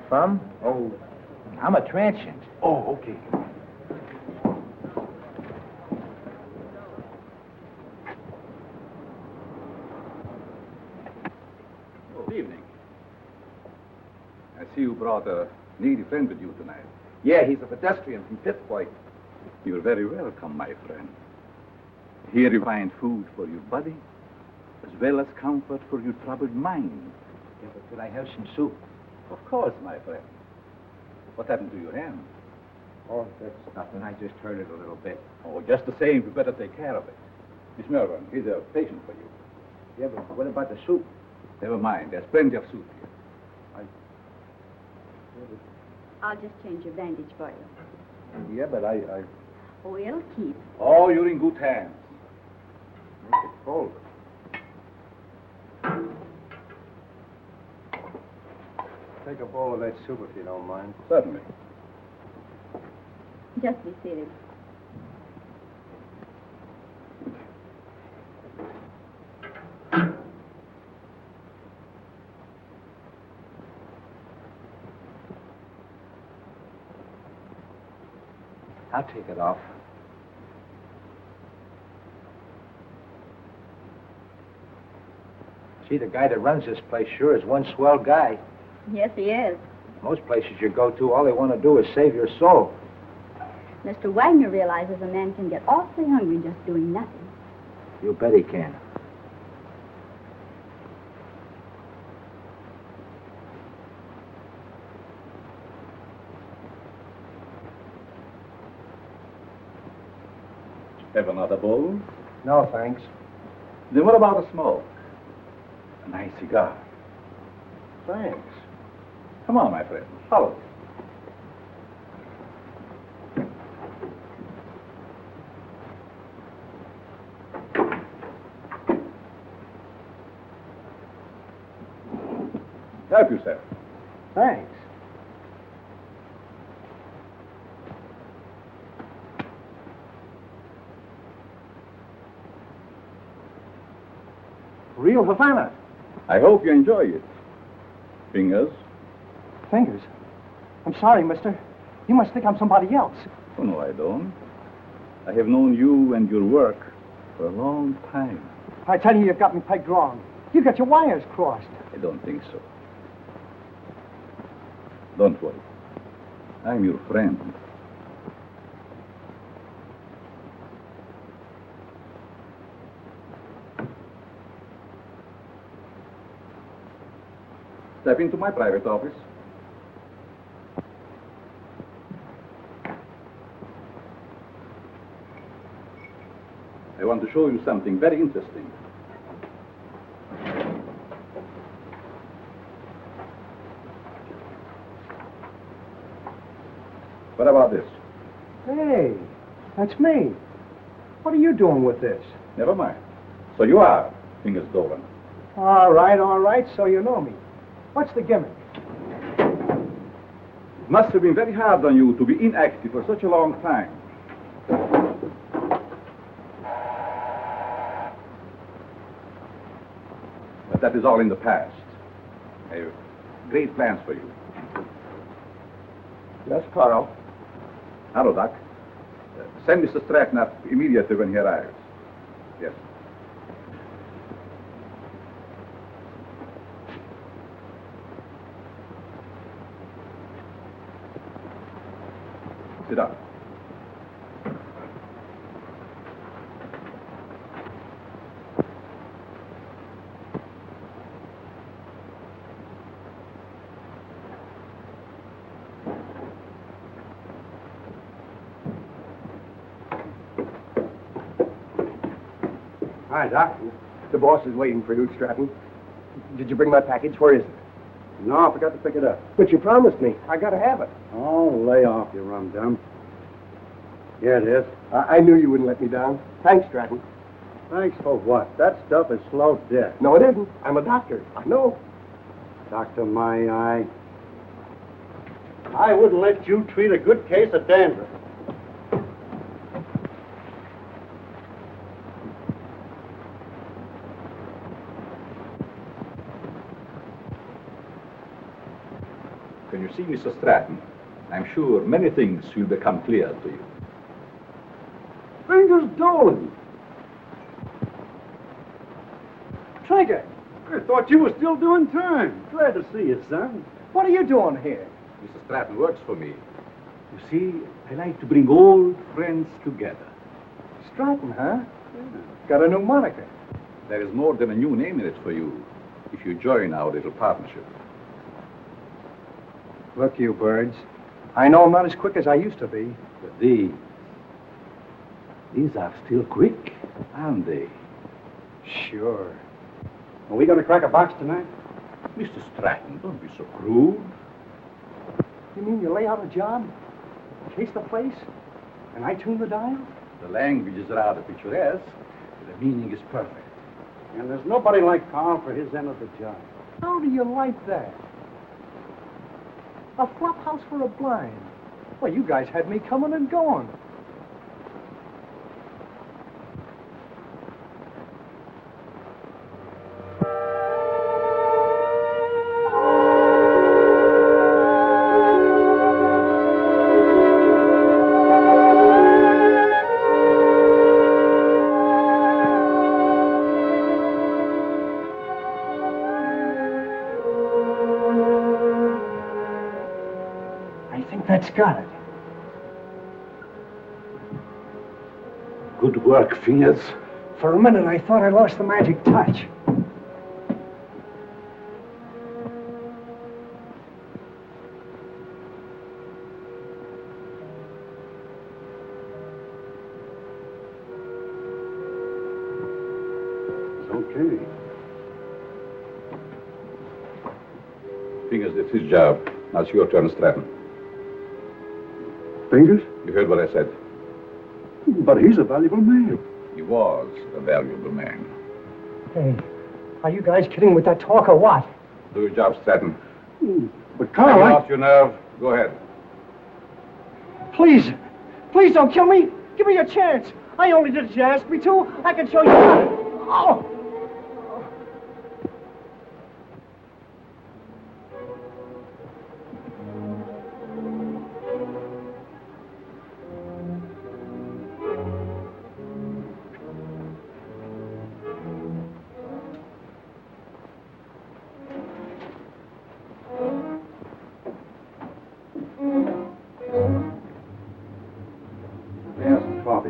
From? Oh, I'm a transient. Oh, okay. Good evening. I see you brought a needy friend with you tonight. Yeah, he's a pedestrian from Pittsburgh. You're very welcome, my friend. Here you find food for your body, as well as comfort for your troubled mind. Yeah, but could I have some soup? Of course, my friend. What happened to your hand? Oh, that's nothing. I just hurt it a little bit. Oh, just the same, you better take care of it. Miss Melbourne, here's a patient for you. Yeah, but what about the soup? Never mind, there's plenty of soup here. I'll just change your bandage for you. Yeah, but I... Oh, it'll keep. Oh, you're in good hands. Make it cold. Take a bowl of that soup if you don't mind. Certainly. Just be seated. I'll take it off. Gee, the guy that runs this place sure is one swell guy. Yes, he is. Most places you go to, all they want to do is save your soul. Mr. Wagner realizes a man can get awfully hungry just doing nothing. You bet he can. Have another bowl? No, thanks. Then what about a smoke? A nice cigar. Thanks. Come on, my friend. Follow me. Help yourself. Thanks. Real Havana. I hope you enjoy it. Fingers? Fingers. I'm sorry, mister. You must think I'm somebody else. Oh, no, I don't. I have known you and your work for a long time. I tell you, you've got me pegged wrong. You got your wires crossed. I don't think so. Don't worry. I'm your friend. Step into my private office. I want to show you something very interesting. What about this? Hey, that's me. What are you doing with this? Never mind. So you are Fingers Dolan. All right, so you know me. What's the gimmick? It must have been very hard on you to be inactive for such a long time. that is all in the past. I have great plans for you. Yes, Carl. Hello, Doc. Send Mr. Stratton up immediately when he arrives. Yes. Sit down. Hi, Doc. The boss is waiting for you, Stratton. Did you bring my package? Where is it? No, I forgot to pick it up. But you promised me. I gotta have it. Oh, lay off, you rum-dum. Here it is. I knew you wouldn't let me down. Thanks, Stratton. Thanks for what? That stuff is slow death. No, it isn't. I'm a doctor. I know. Doctor, my eye. I wouldn't let you treat a good case of dandruff. When you see Mr. Stratton, I'm sure many things will become clear to you. Fingers Dolan. Trigger. I thought you were still doing time. Glad to see you, son. What are you doing here? Mr. Stratton works for me. You see, I like to bring old friends together. Stratton, huh? Yeah. Got a new moniker. There is more than a new name in it for you if you join our little partnership. Look, you birds. I know I'm not as quick as I used to be. But these are still quick, aren't they? Sure. Are we going to crack a box tonight? Mr. Stratton, don't be so crude. You mean you lay out a job, case the place, and I tune the dial? The language is rather picturesque. The meaning is perfect. And there's nobody like Carl for his end of the job. How do you like that? A flop house for a blind. Well, you guys had me coming and going. That's got it. Good work, Fingers. For a minute, I thought I lost the magic touch. It's okay. Fingers, it's his job. Now it's your turn, Stratton. Fingers? You heard what I said. But he's a valuable man. He was a valuable man. Hey, are you guys kidding with that talk or what? Do your job, Stratton. But Carl, Get off your nerve. Go ahead. Please, please don't kill me. Give me a chance. I only did as you asked me to. I can show you how. Oh!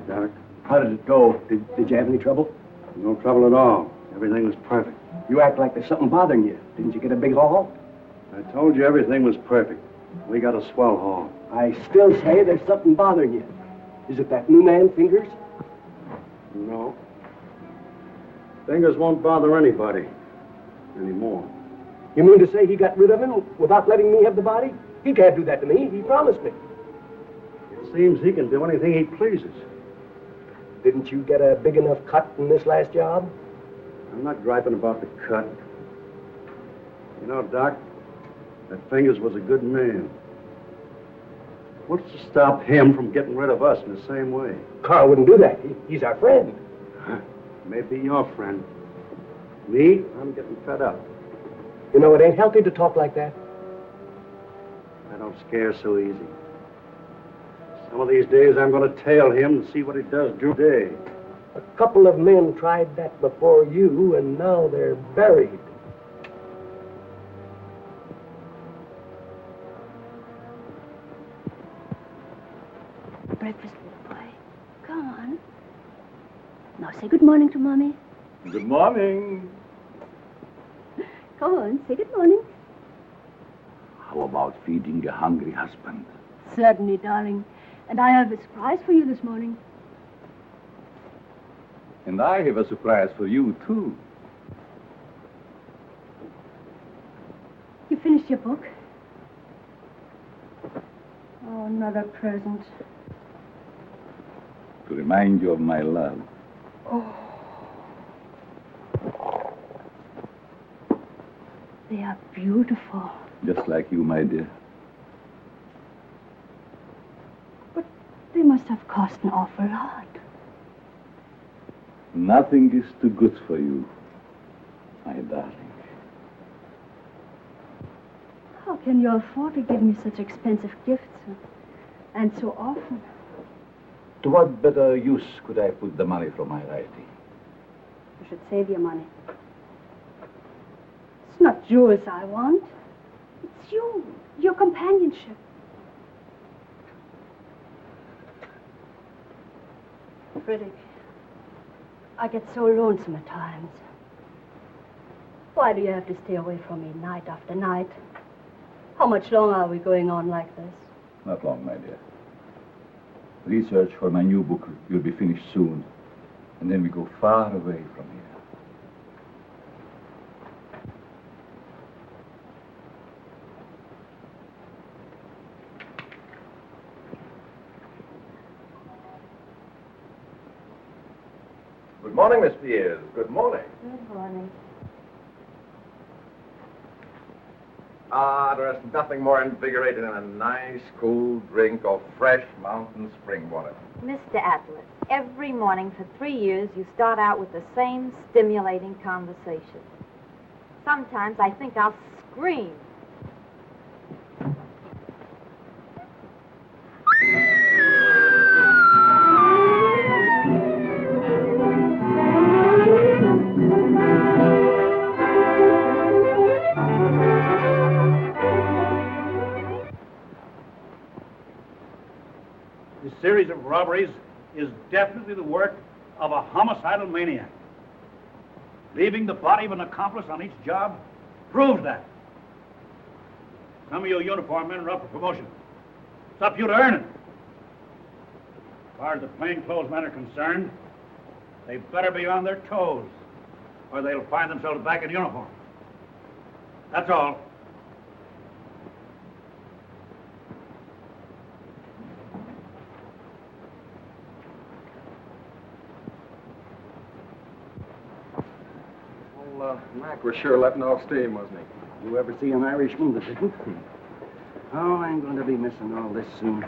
Doc. How did it go? Did you have any trouble? No trouble at all. Everything was perfect. You act like there's something bothering you. Didn't you get a big haul? I told you everything was perfect. We got a swell haul. I still say there's something bothering you. Is it that new man, Fingers? No. Fingers won't bother anybody anymore. You mean to say he got rid of him without letting me have the body? He can't do that to me. He promised me. It seems he can do anything he pleases. Didn't you get a big enough cut in this last job? I'm not griping about the cut. You know, Doc, that Fingers was a good man. What's to stop him from getting rid of us in the same way? Carl wouldn't do that. He's our friend. Maybe your friend. Me? I'm getting fed up. You know, it ain't healthy to talk like that. I don't scare so easy. Some of these days I'm going to tail him and see what he does today. A couple of men tried that before you, and now they're buried. Breakfast, little boy. Come on. Now say good morning to Mommy. Good morning. Come on, say good morning. How about feeding your hungry husband? Certainly, darling. And I have a surprise for you this morning. And I have a surprise for you, too. You finished your book? Oh, another present. To remind you of my love. Oh. They are beautiful. Just like you, my dear. But they must have cost an awful lot. Nothing is too good for you, my darling. How can you afford to give me such expensive gifts and so often? To what better use could I put the money from my writing? You should save your money. It's not jewels I want. It's you, your companionship. Frederick, I get so lonesome at times. Why do you have to stay away from me night after night? How much longer are we going on like this? Not long, my dear. Research for my new book will be finished soon, and then we go far away from here. Good morning, Miss Pierce. Good morning. Good morning. There's nothing more invigorating than a nice, cool drink of fresh mountain spring water. Mr. Atlas, every morning for 3 years you start out with the same stimulating conversation. Sometimes I think I'll scream. This series of robberies is definitely the work of a homicidal maniac. Leaving the body of an accomplice on each job proves that. Some of you uniform men are up for promotion. It's up to you to earn it. As far as the plainclothes men are concerned, they better be on their toes, or they'll find themselves back in uniform. That's all. Mac was sure letting off steam, wasn't he? You ever see an Irishman that didn't? Oh, I'm going to be missing all this soon.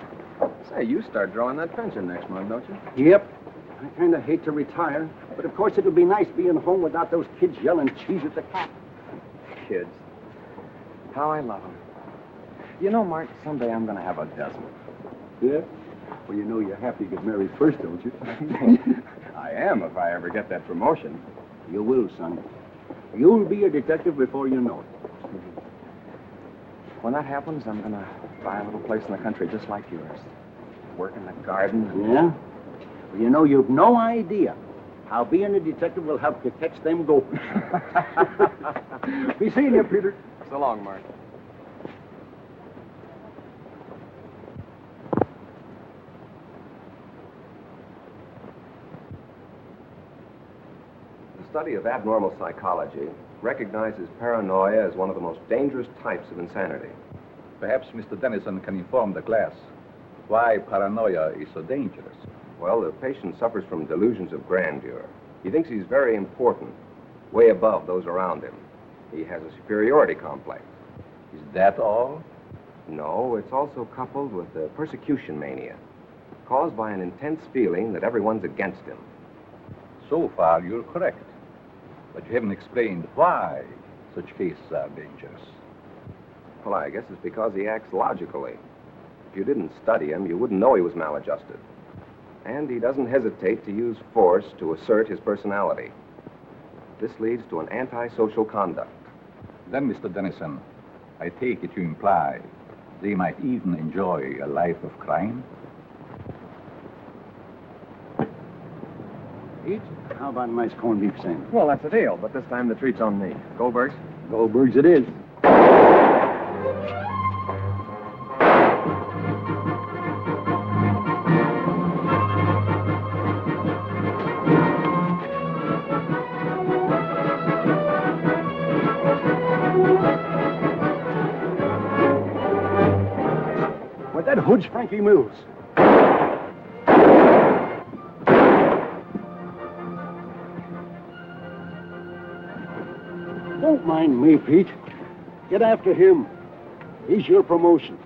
Say, you start drawing that pension next month, don't you? Yep. I kind of hate to retire, but of course it'll be nice being home without those kids yelling cheese at the cat. Kids. How I love them. You know, Mark, someday I'm going to have a dozen. Yeah? Well, you know you have to get married first, don't you? I am if I ever get that promotion. You will, son. You'll be a detective before you know it. When that happens, I'm going to buy a little place in the country just like yours. Work in the garden. Yeah? Well, you know, you've no idea how being a detective will help you catch them gophers. Be seeing you, Peter. So long, Mark. The study of abnormal psychology recognizes paranoia as one of the most dangerous types of insanity. Perhaps Mr. Dennison can inform the class why paranoia is so dangerous. Well, the patient suffers from delusions of grandeur. He thinks he's very important, way above those around him. He has a superiority complex. Is that all? No, it's also coupled with a persecution mania, caused by an intense feeling that everyone's against him. So far, you're correct. But you haven't explained why such cases are dangerous. Well, I guess it's because he acts logically. If you didn't study him, you wouldn't know he was maladjusted. And he doesn't hesitate to use force to assert his personality. This leads to an antisocial conduct. Then, Mr. Dennison, I take it you imply they might even enjoy a life of crime? Eat? How about a nice corned beef sandwich? Well, that's the deal, but this time the treat's on me. Goldberg's? Goldberg's it is. With that hood's Frankie Mills. Don't mind me, Pete. Get after him. He's your promotion.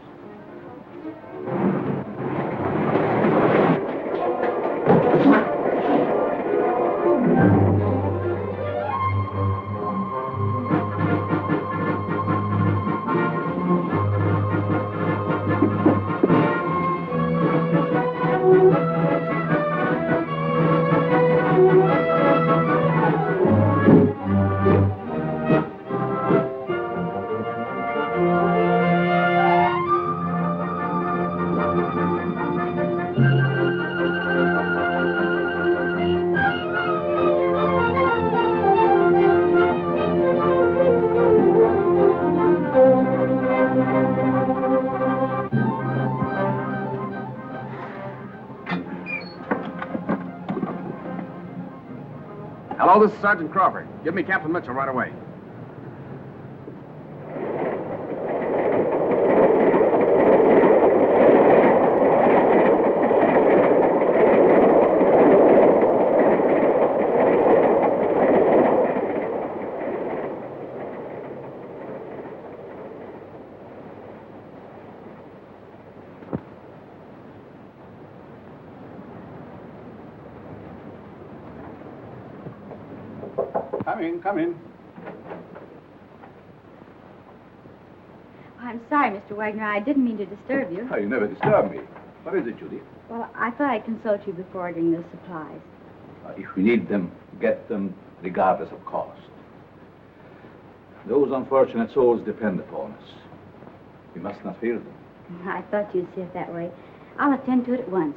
Hello, this is Sergeant Crawford. Give me Captain Mitchell right away. Come in. I'm sorry, Mr. Wagner. I didn't mean to disturb you. Oh, you never disturb me. What is it, Judy? Well, I thought I'd consult you before ordering the supplies. If we need them, get them regardless of cost. Those unfortunate souls depend upon us. We must not fear them. I thought you'd see it that way. I'll attend to it at once.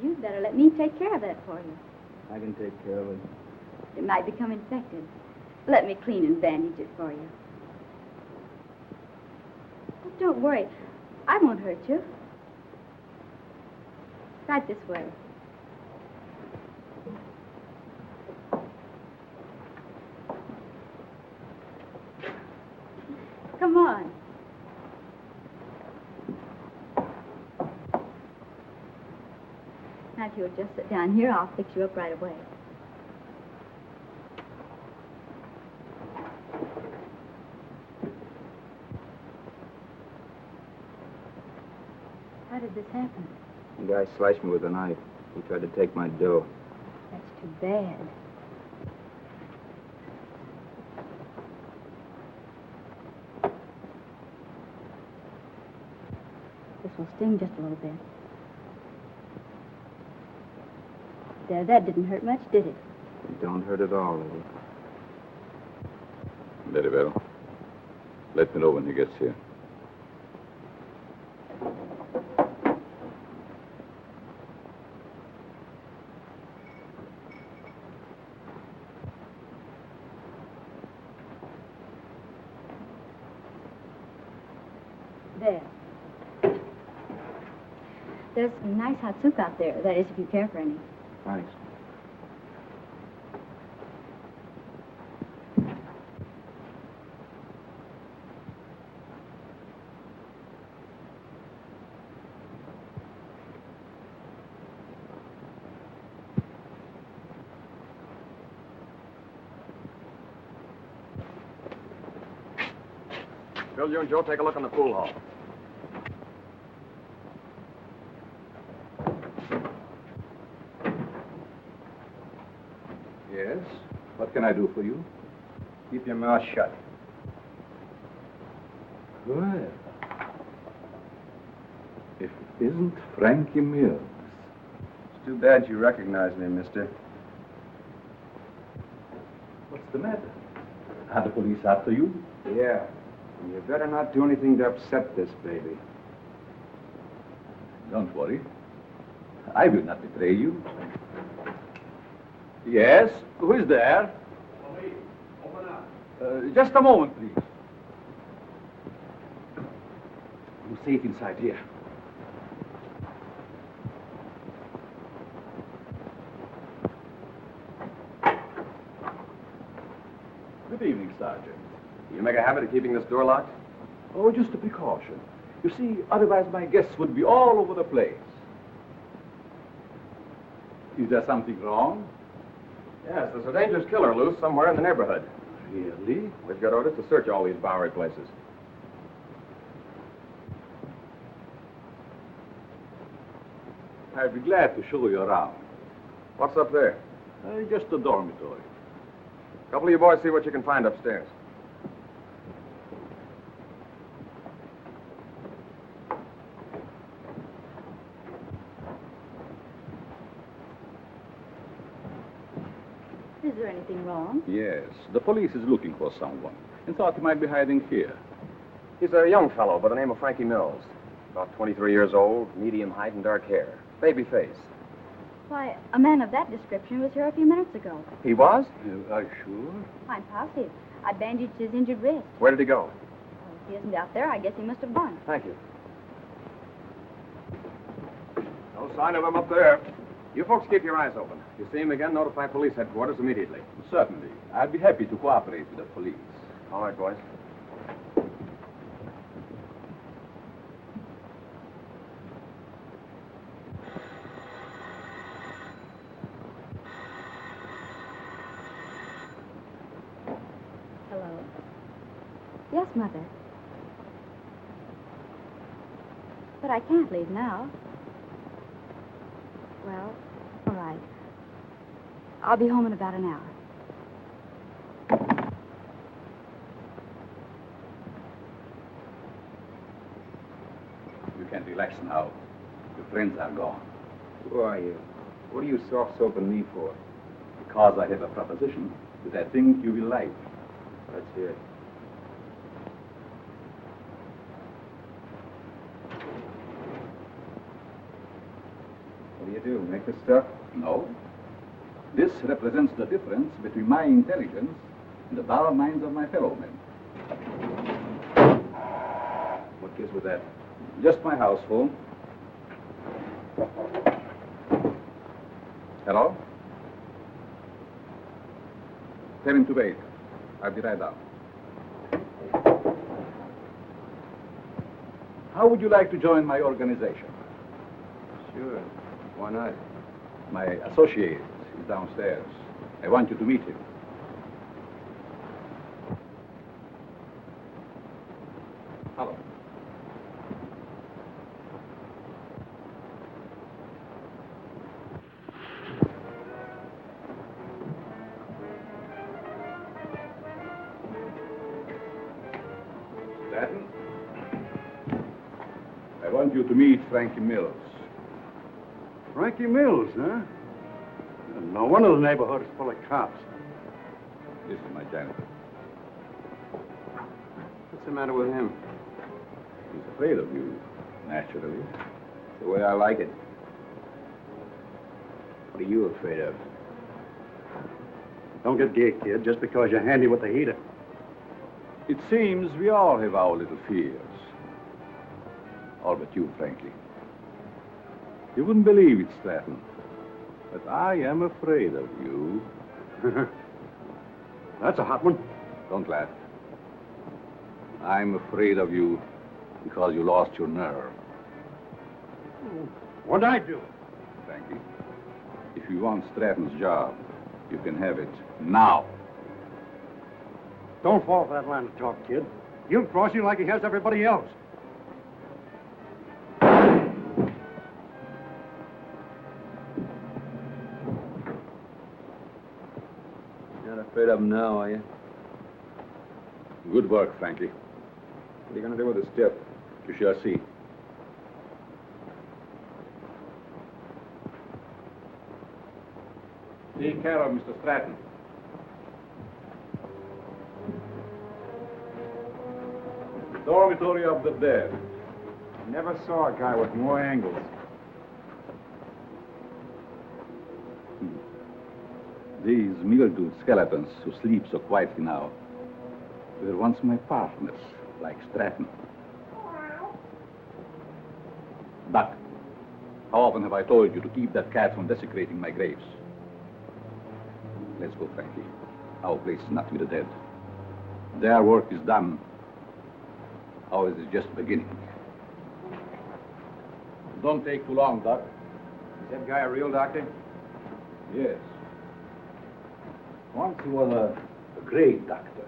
You'd better let me take care of that for you. I can take care of it. It might become infected. Let me clean and bandage it for you. Oh, don't worry. I won't hurt you. Right this way. Come on. Now, if you'll just sit down here, I'll fix you up right away. How did this happen? The guy sliced me with a knife. He tried to take my dough. That's too bad. This will sting just a little bit. There, that didn't hurt much, did it? It don't hurt at all, Lily. Very well. Let me know when he gets here. There. There's some nice hot soup out there. That is, if you care for any. Thanks. Will you and Joe take a look in the pool hall? Yes? What can I do for you? Keep your mouth shut. Well, if it isn't Frankie Mills. It's too bad you recognize me, mister. What's the matter? Are the police after you? Yeah. And you better not do anything to upset this baby. Don't worry. I will not betray you. Yes? Who is there? Open up. Just a moment, please. I'm safe inside here. Good evening, Sergeant. You make a habit of keeping this door locked? Oh, just a precaution. You see, otherwise my guests would be all over the place. Is there something wrong? Yes, there's a dangerous killer loose somewhere in the neighborhood. Really? We've got orders to search all these Bowery places. I'd be glad to show you around. What's up there? Just a dormitory. A couple of you boys see what you can find upstairs. Is there anything wrong? Yes, the police is looking for someone and thought he might be hiding here. He's a young fellow by the name of Frankie Mills. About 23 years old, medium height and dark hair. Baby face. Why, a man of that description was here a few minutes ago. He was? Are you sure? I'm positive. I bandaged his injured wrist. Where did he go? If he isn't out there, I guess he must have gone. Thank you. No sign of him up there. You folks keep your eyes open. If you see him again, notify police headquarters immediately. Certainly. I'd be happy to cooperate with the police. All right, boys. Hello? Yes, Mother. But I can't leave now. Well, all right. I'll be home in about an hour. You can relax now. Your friends are gone. Who are you? What are you soft-soaping me for? Because I have a proposition that I think you will like. Let's hear it. What do you do? Make this stuff? No. This represents the difference between my intelligence and the dull minds of my fellow men. What gives with that? Just my house phone. Hello? Tell him to wait. I'll be right down. How would you like to join my organization? Sure. Why not? My associate is downstairs. I want you to meet him. Hello. Stanton? I want you to meet Frankie Mills. Frankie Mills, huh? No wonder the neighborhood is full of cops. This is my janitor. What's the matter with him? He's afraid of you, naturally. The way I like it. What are you afraid of? Don't get gay, kid, just because you're handy with the heater. It seems we all have our little fears. All but you, Frankie. You wouldn't believe it, Stratton, but I am afraid of you. That's a hot one. Don't laugh. I'm afraid of you because you lost your nerve. What'd I do? Frankie, if you want Stratton's job, you can have it now. Don't fall for that line of talk, kid. He'll cross you like he has everybody else. You're not afraid of him now, are you? Good work, Frankie. What are you going to do with the stiff? You shall see. Take care of Mr. Stratton. Dormitory of the dead. Never saw a guy with more angles. These mildewed skeletons who sleep so quietly now were once my partners, like Stratton. Doc, how often have I told you to keep that cat from desecrating my graves? Let's go, Frankie. Our place is not with the dead. Their work is done. Ours is just beginning. Don't take too long, Doc. Is that guy a real doctor? Yes. Once he was a great doctor.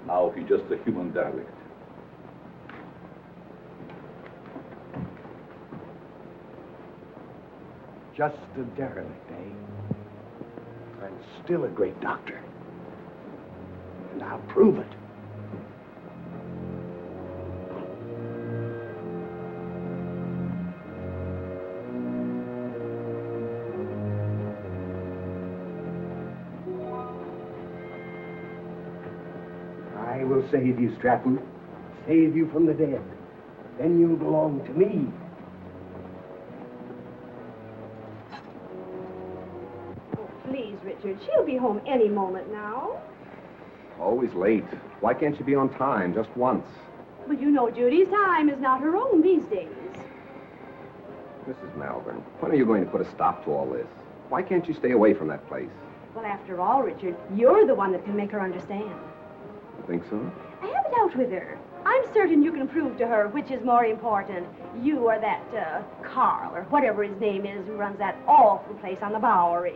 Now he's just a human derelict. Just a derelict, eh? And still a great doctor. And I'll prove it. I will save you, Stratton. Save you from the dead. Then you'll belong to me. Please, Richard, she'll be home any moment now. Always late. Why can't she be on time just once? But you know Judy's time is not her own these days. Mrs. Malvern, when are you going to put a stop to all this? Why can't you stay away from that place? Well, after all, Richard, you're the one that can make her understand. You think so? I have it out with her. I'm certain you can prove to her which is more important, you or that Carl, or whatever his name is, who runs that awful place on the Bowery.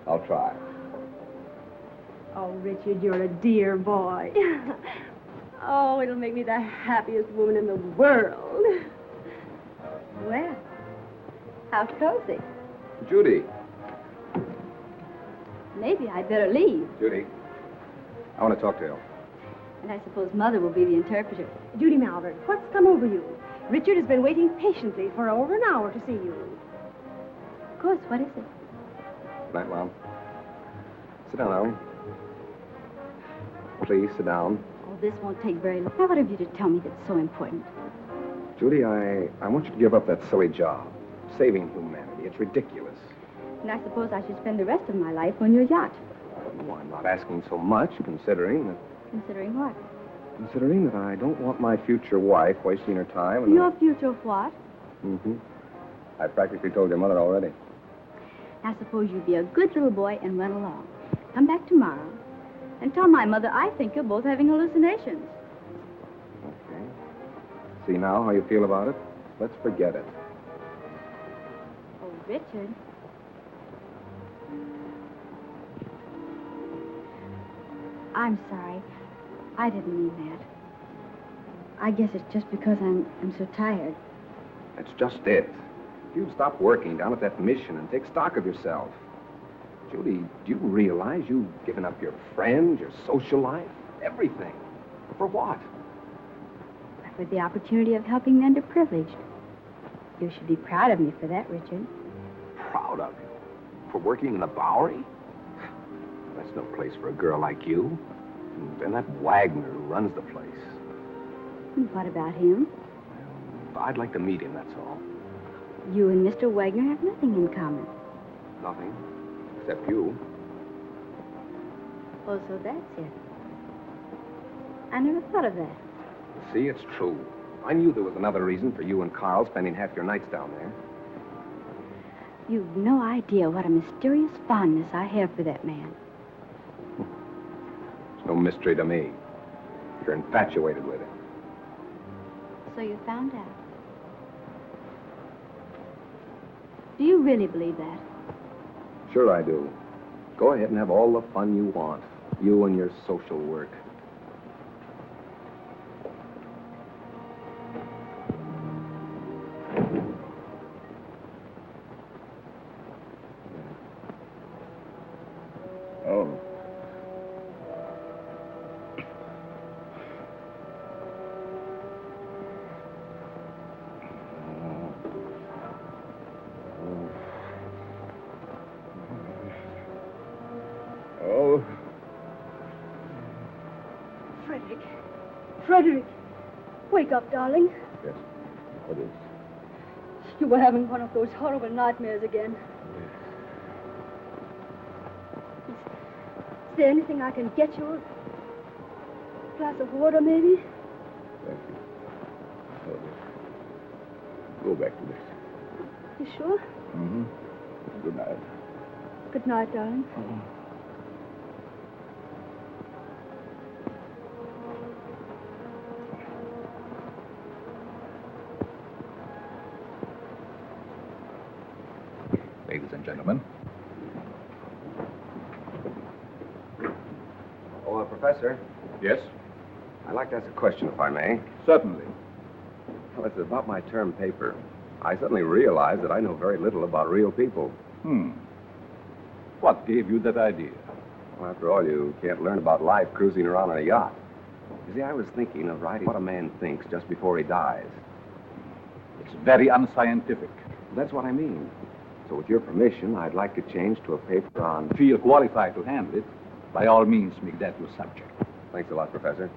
I'll try. Oh, Richard, you're a dear boy. Oh, it'll make me the happiest woman in the world. Well, how cozy. Judy. Maybe I'd better leave. Judy, I want to talk to you. And I suppose Mother will be the interpreter. Judy Malvern, what's come over you? Richard has been waiting patiently for over an hour to see you. Of course, what is it? Good night, Mom. Sit down, Ellen. Please, sit down. Oh, this won't take very long. Now, what have you to tell me that's so important? Judy, I want you to give up that silly job. Saving humanity. It's ridiculous. And I suppose I should spend the rest of my life on your yacht. No, I'm not asking so much, considering that... Considering what? Considering that I don't want my future wife wasting her time and... Your future what? Mm-hmm. I practically told your mother already. Now, suppose you be a good little boy and run along. Come back tomorrow and tell my mother I think you're both having hallucinations. Okay. See now how you feel about it? Let's forget it. Oh, Richard. I'm sorry. I didn't mean that. I guess it's just because I'm so tired. That's just it. You stop working down at that mission and take stock of yourself. Judy, do you realize you've given up your friends, your social life, everything? For what? For the opportunity of helping the underprivileged. You should be proud of me for that, Richard. Proud of you? For working in the Bowery? That's no place for a girl like you. And that Wagner who runs the place. And what about him? I'd like to meet him, that's all. You and Mr. Wagner have nothing in common. Nothing. Except you. Oh, so that's it. I never thought of that. See, it's true. I knew there was another reason for you and Carl spending half your nights down there. You've no idea what a mysterious fondness I have for that man. It's no mystery to me. You're infatuated with him. So you found out. Do you really believe that? Sure I do. Go ahead and have all the fun you want. You and your social work. Frederick, wake up, darling. Yes. What is? You were having one of those horrible nightmares again. Is there anything I can get you? A glass of water, maybe? Thank you. Oh, yes. Go back to this. You sure? Mm-hmm. Good night. Good night, darling. Ladies and gentlemen. Oh, Professor. Yes? I'd like to ask a question, if I may. Certainly. Well, it's about my term paper. I suddenly realized that I know very little about real people. What gave you that idea? Well, after all, you can't learn about life cruising around on a yacht. You see, I was thinking of writing what a man thinks just before he dies. It's very unscientific. That's what I mean. So with your permission, I'd like to change to a paper on... Feel qualified to handle it. By all means, make that your subject. Thanks a lot, Professor.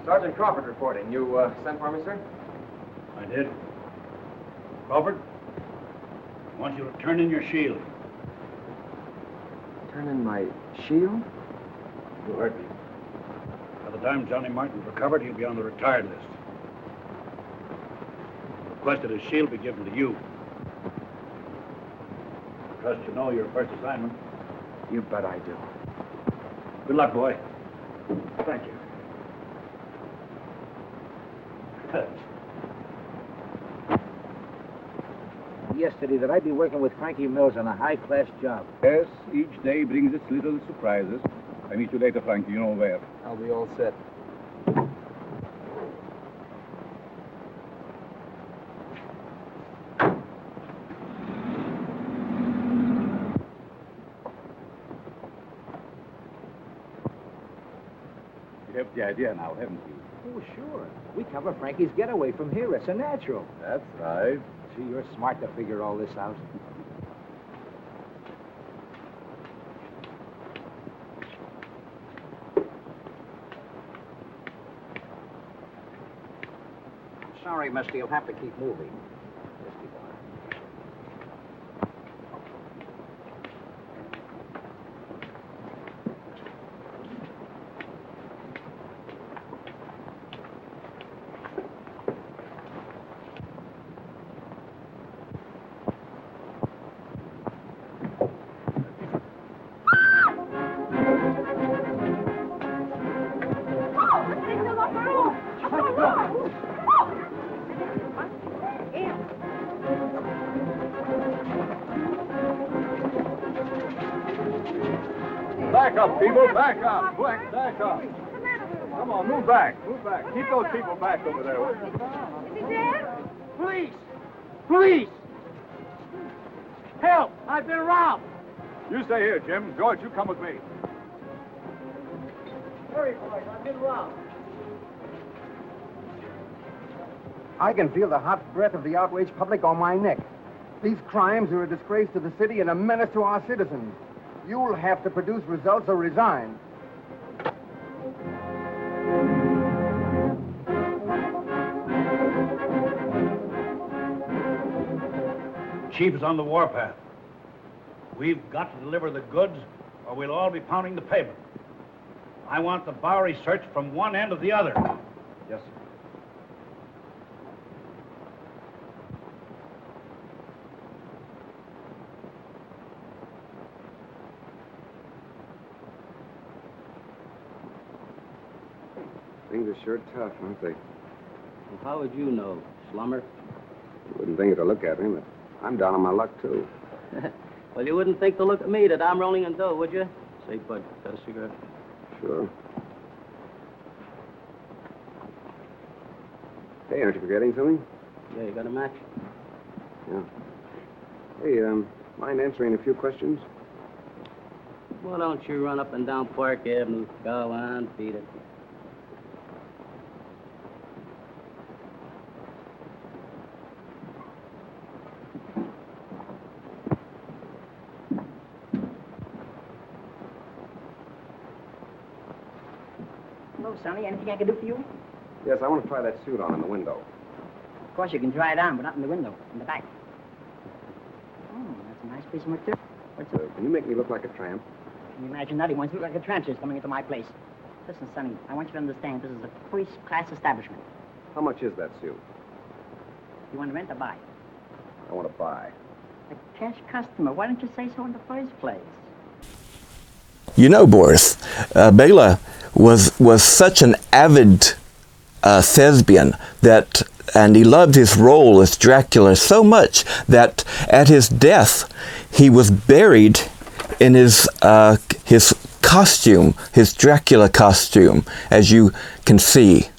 Sergeant Crawford reporting. You sent for me, sir? I did. Crawford, I want you to turn in your shield. Turn in my shield? You heard me. By the time Johnny Martin's recovered, he'll be on the retired list. Requested his shield be given to you. Trust you know your first assignment. You bet I do. Good luck, boy. Thank you. Yesterday that I'd be working with Frankie Mills on a high-class job. Yes, each day brings its little surprises. I meet you later, Frankie. You know where. I'll be all set. You have the idea now, haven't you? Oh, sure. We cover Frankie's getaway from here. It's a natural. That's right. Gee, you're smart to figure all this out. Sorry, mister. You'll have to keep moving. Just keep on. Back up, people, back up. Back up. Come on, move back, move back. Keep those people back over there. Is he dead? Police! Police! Help! I've been robbed! You stay here, Jim. George, you come with me. Hurry, boys. I've been robbed. I can feel the hot breath of the outraged public on my neck. These crimes are a disgrace to the city and a menace to our citizens. You'll have to produce results or resign. Chief is on the warpath. We've got to deliver the goods, or we'll all be pounding the pavement. I want the Bowery searched from one end to the other. Yes, sir. Things are sure tough, aren't they? Well, how would you know, slummer? You wouldn't think it to look at me, but I'm down on my luck, too. Well, you wouldn't think to look at me that I'm rolling in dough, would you? Say, Bud, got a cigarette? Sure. Hey, aren't you forgetting something? Yeah, you got a match? Yeah. Hey, mind answering a few questions? Well, don't you run up and down Park Avenue. Go on, beat it. Hello, Sonny. Anything I can do for you? Yes, I want to try that suit on in the window. Of course, you can try it on, but not in the window, in the back. Oh, that's a nice piece of material. What's it? Can you make me look like a tramp? Can you imagine that? He wants to look like a tramp just coming into my place. Listen, Sonny, I want you to understand this is a first-class establishment. How much is that suit? You want to rent or buy? I want to buy. A cash customer. Why don't you say so in the first place? You know, Boris, Bela was such an avid thespian that, and he loved his role as Dracula so much that at his death he was buried in his costume, his Dracula costume, as you can see.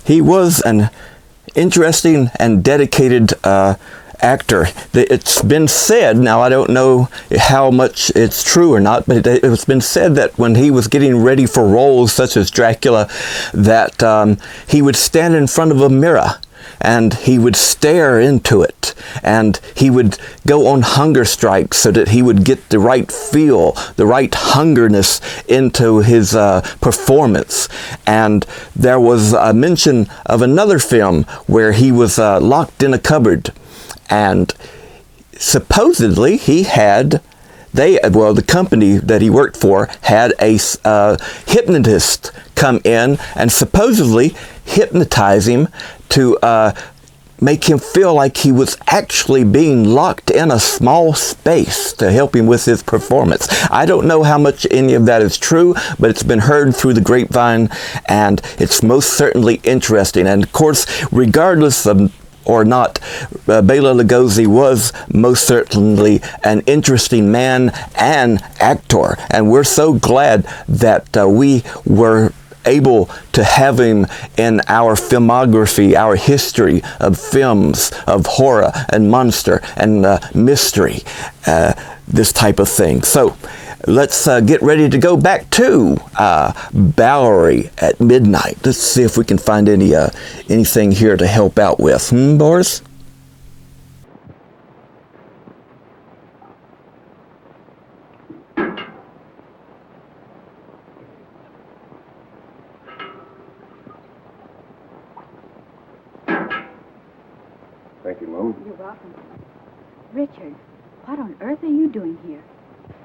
He was an interesting and dedicated actor. It's been said, now I don't know how much it's true or not, but it's been said that when he was getting ready for roles such as Dracula, that he would stand in front of a mirror and he would stare into it, and he would go on hunger strikes so that he would get the right feel, the right hungerness into his performance. And there was a mention of another film where he was locked in a cupboard, and supposedly he had, the company that he worked for had a hypnotist come in and supposedly hypnotize him to make him feel like he was actually being locked in a small space to help him with his performance. I don't know how much any of that is true, but it's been heard through the grapevine, and it's most certainly interesting. And of course, regardless of or not, Bela Lugosi was most certainly an interesting man and actor, and we're so glad that we were able to have him in our filmography, our history of films of horror and monster and mystery, this type of thing. So let's get ready to go back to Bowery at midnight. Let's see if we can find anything here to help out with. Boris? Thank you, Mom. You're welcome. Richard, what on earth are you doing here?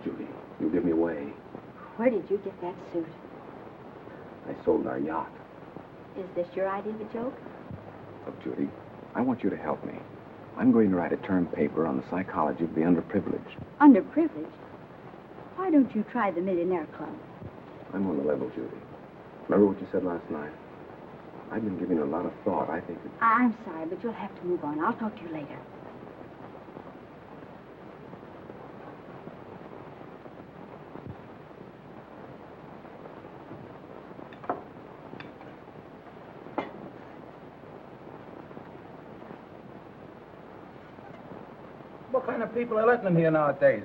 Judy, you give me away. Where did you get that suit? I sold our yacht. Is this your idea of a joke? Look, Judy, I want you to help me. I'm going to write a term paper on the psychology of the underprivileged. Underprivileged? Why don't you try the Millionaire Club? I'm on the level, Judy. Remember what you said last night? I've been giving it a lot of thought. I think that... I'm sorry, but you'll have to move on. I'll talk to you later. What kind of people are letting them here nowadays?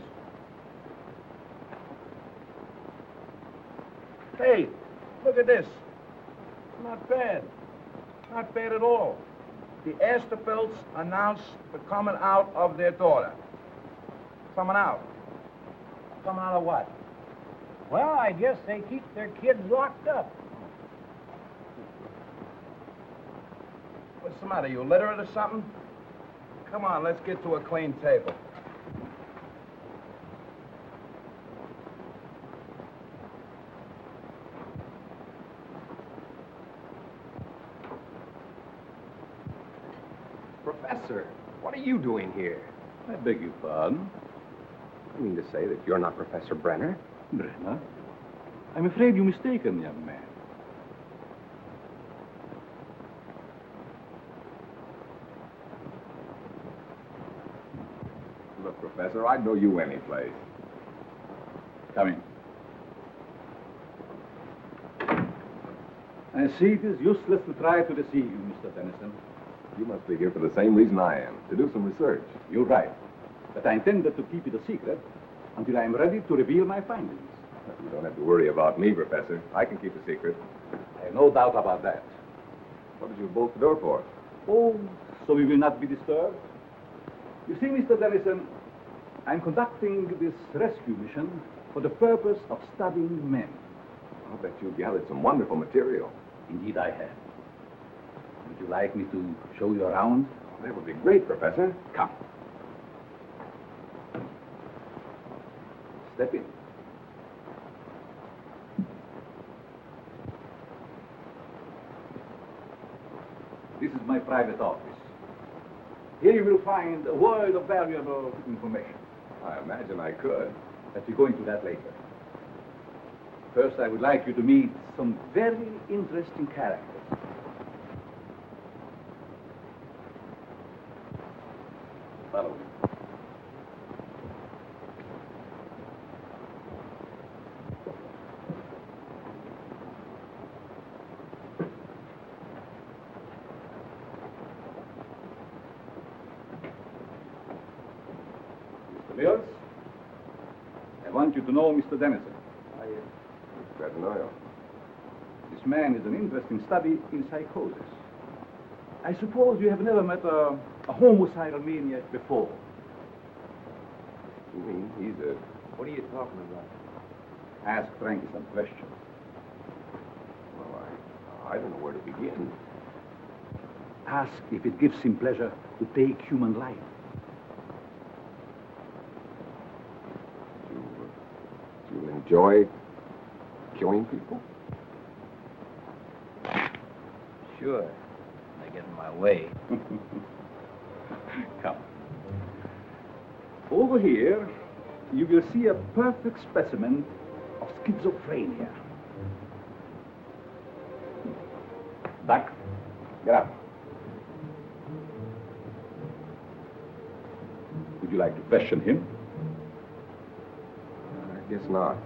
Hey, look at this. Not bad. Not bad at all. The Asterfelds announced the coming out of their daughter. Coming out. Coming out of what? Well, I guess they keep their kids locked up. What's the matter? You illiterate or something? Come on, let's get to a clean table. Professor, what are you doing here? I beg your pardon? I mean to say that you're not Professor Brenner. Brenner? I'm afraid you're mistaken, young man. Look, Professor, I'd know you any place. Come in. I see it is useless to try to deceive you, Mr. Tennyson. You must be here for the same reason I am, to do some research. You're right. But I intended to keep it a secret until I am ready to reveal my findings. You don't have to worry about me, Professor. I can keep a secret. I have no doubt about that. What did you bolt the door for? Oh, so we will not be disturbed? You see, Mr. Dennison, I'm conducting this rescue mission for the purpose of studying men. I'll bet you've gathered some wonderful material. Indeed, I have. Would you like me to show you around? That would be great, Professor. Come. Step in. This is my private office. Here you will find a world of valuable information. I imagine I could. But we'll go into that later. First, I would like you to meet some very interesting characters. Follow me. Mr. Mills, I want you to know Mr. Dennison. Glad to know you. This man is an interesting study in psychosis. I suppose you have never met a homicidal maniac before. You mean he's a... What are you talking about? Ask Frankie some questions. Well, I don't know where to begin. Ask if it gives him pleasure to take human life. You enjoy killing people? Sure. They get in my way. Come. Over here, you will see a perfect specimen of schizophrenia. Doc, get up. Would you like to question him? I guess not.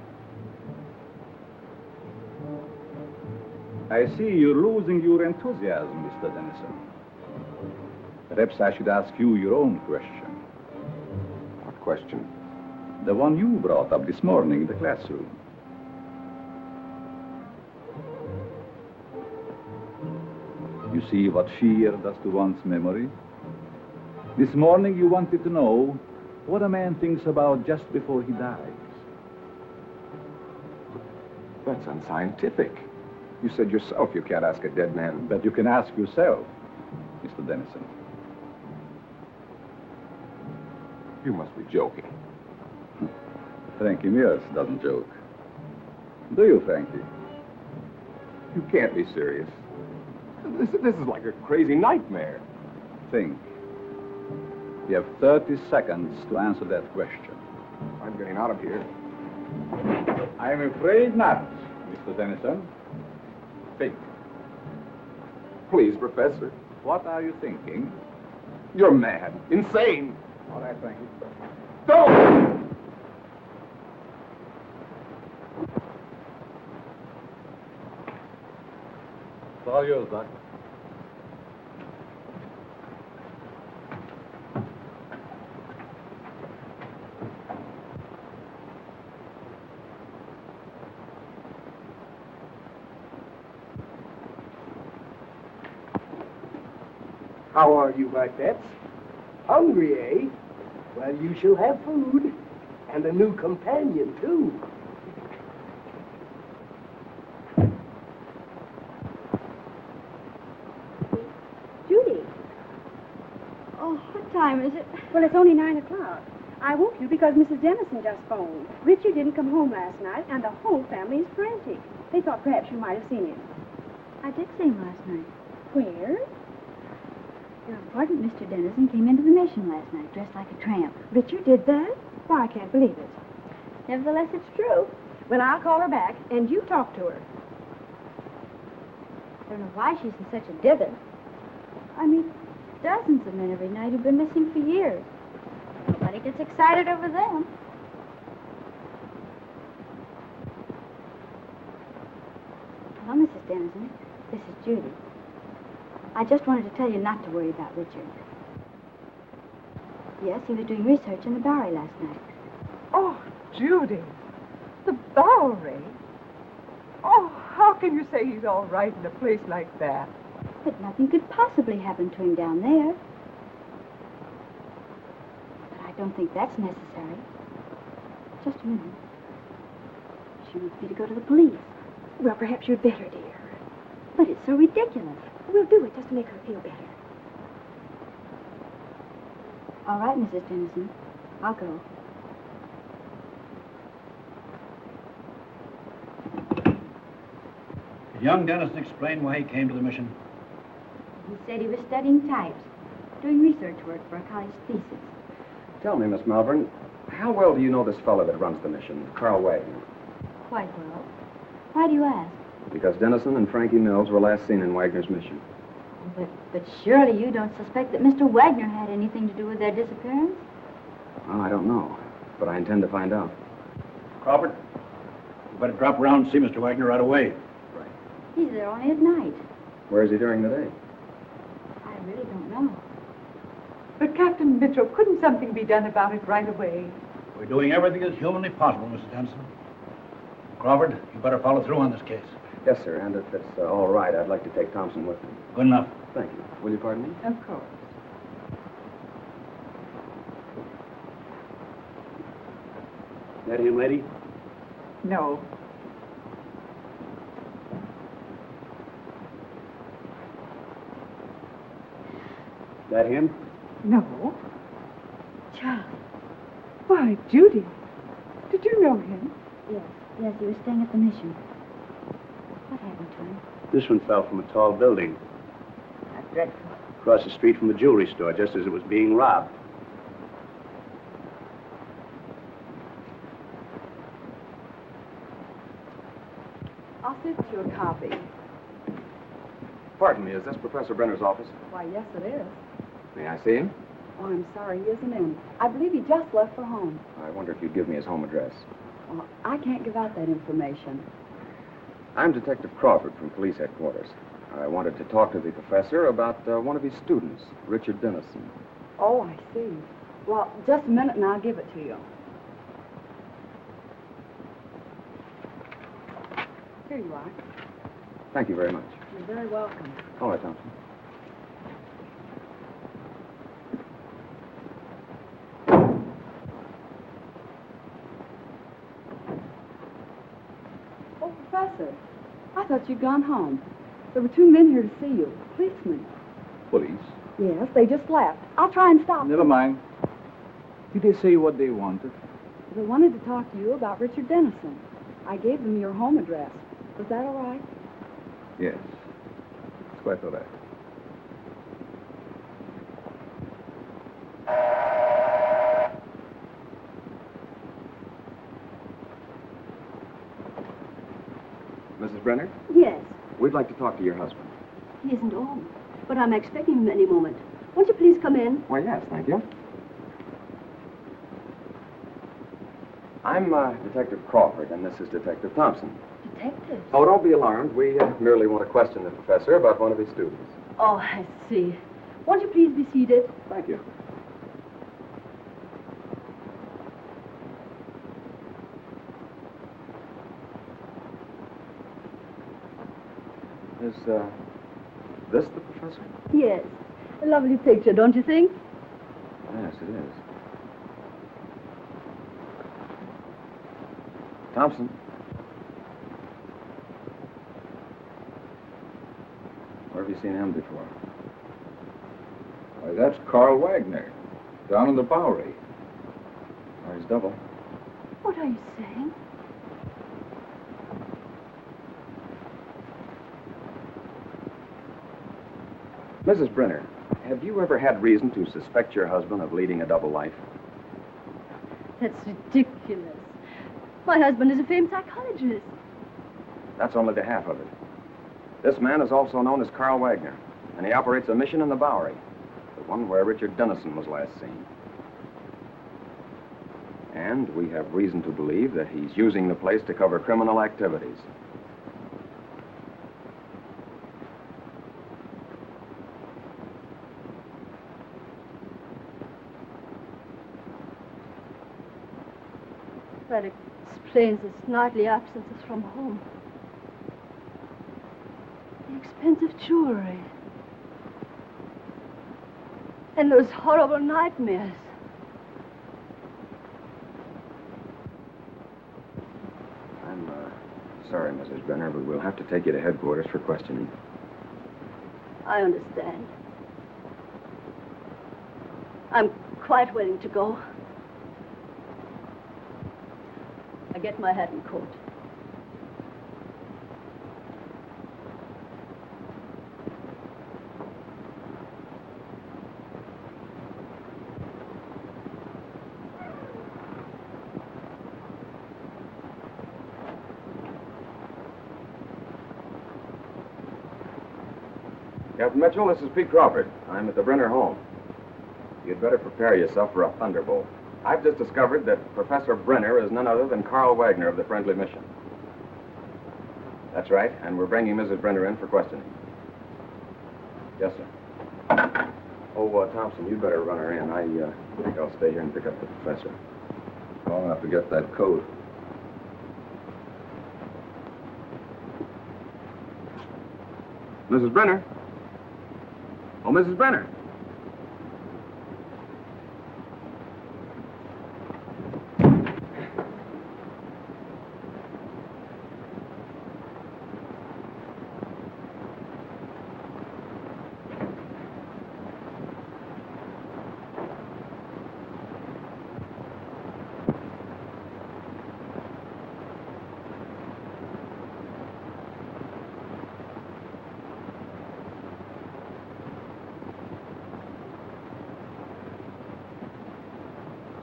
I see you're losing your enthusiasm, Mr. Dennison. Perhaps I should ask you your own question. What question? The one you brought up this morning in the classroom. You see what fear does to one's memory? This morning you wanted to know what a man thinks about just before he dies. That's unscientific. You said yourself you can't ask a dead man. But you can ask yourself, Mr. Dennison. You must be joking. Frankie Mears doesn't joke. Do you, Frankie? You can't be serious. This is like a crazy nightmare. Think. You have 30 seconds to answer that question. I'm getting out of here. I'm afraid not, Mr. Dennison. Think. Please, Professor. What are you thinking? You're mad. Insane. All right, Frankie. Don't! It's all yours, Doc. How are you, my pets? Hungry, eh? Well, you shall have food. And a new companion, too. Judy. Oh, what time is it? Well, it's only 9 o'clock. I woke you because Mrs. Dennison just phoned. Richard didn't come home last night, and the whole family is frantic. They thought perhaps you might have seen him. I did see him last night. Where? Your important Mr. Dennison came into the mission last night, dressed like a tramp. Richard did that? Why, I can't believe it. Nevertheless, it's true. Well, I'll call her back, and you talk to her. I don't know why she's in such a dither. I mean, dozens of men every night who've been missing for years. Nobody gets excited over them. Hello, Mrs. Dennison. This is Judy. I just wanted to tell you not to worry about Richard. Yes, he was doing research in the Bowery last night. Oh, Judy, the Bowery? Oh, how can you say he's all right in a place like that? But nothing could possibly happen to him down there. But I don't think that's necessary. Just a minute. She wants me to go to the police. Well, perhaps you'd better, dear. But it's so ridiculous. We'll do it just to make her feel better. All right, Mrs. Dennison. I'll go. Did young Dennison explain why he came to the mission? He said he was studying types, doing research work for a college thesis. Tell me, Miss Malvern, how well do you know this fellow that runs the mission, Carl Wagner? Quite well. Why do you ask? Because Dennison and Frankie Mills were last seen in Wagner's mission. But surely you don't suspect that Mr. Wagner had anything to do with their disappearance? Well, I don't know, but I intend to find out. Crawford, you better drop around and see Mr. Wagner right away. He's there only at night. Where is he during the day? I really don't know. But, Captain Mitchell, couldn't something be done about it right away? We're doing everything that's humanly possible, Mrs. Dennison. Crawford, you better follow through on this case. Yes, sir, and if it's all right, I'd like to take Thompson with me. Good enough. Thank you. Will you pardon me? Of course. That him, lady? No. That him? No. Charlie. Why, Judy. Did you know him? Yes, he was staying at the mission. What happened to him? This one fell from a tall building. That's dreadful. Across the street from the jewelry store, just as it was being robbed. I'll send you a copy. Pardon me, is this Professor Brenner's office? Why, yes, it is. May I see him? Oh, I'm sorry, he isn't in. I believe he just left for home. I wonder if you'd give me his home address. Well, I can't give out that information. I'm Detective Crawford from police headquarters. I wanted to talk to the professor about one of his students, Richard Dennison. Oh, I see. Well, just a minute and I'll give it to you. Here you are. Thank you very much. You're very welcome. All right, Thompson. Oh, Professor, I thought you'd gone home. There were two men here to see you, policemen. Police? Yes, they just left. I'll try and stop Never them. mind. Did they say what they wanted? They wanted to talk to you about Richard Dennison. I gave them your home address. Was that all right? Yes. It's quite all right. Mrs. Brenner, Yes, we'd like to talk to your husband. he isn't home, but I'm expecting him any moment. Won't you please come in? Why, yes, thank you. I'm Detective Crawford, and this is Detective Thompson. Detective? Oh, don't be alarmed. We merely want to question the professor about one of his students. Oh, I see. Won't you please be seated? Thank you. Is this the professor? Yes. A lovely picture, don't you think? Yes, it is. Thompson. Where have you seen him before? Why, that's Carl Wagner, down in the Bowery. Or his double. What are you saying? Mrs. Brenner, have you ever had reason to suspect your husband of leading a double life? That's ridiculous. My husband is a famed psychologist. That's only the half of it. This man is also known as Carl Wagner, and he operates a mission in the Bowery, the one where Richard Dennison was last seen. And we have reason to believe that he's using the place to cover criminal activities. That explains his nightly absences from home. The expensive jewelry. And those horrible nightmares. I'm sorry, Mrs. Brenner, but we'll have to take you to headquarters for questioning. I understand. I'm quite willing to go. I get my hat and coat. Captain Mitchell, this is Pete Crawford. I'm at the Brenner home. You'd better prepare yourself for a thunderbolt. I've just discovered that Professor Brenner is none other than Carl Wagner of the Friendly Mission. That's right, and we're bringing Mrs. Brenner in for questioning. Yes, sir. Oh, Thompson, you'd better run her in. I think I'll stay here and pick up the professor. Long enough to get that coat. Mrs. Brenner? Oh, Mrs. Brenner.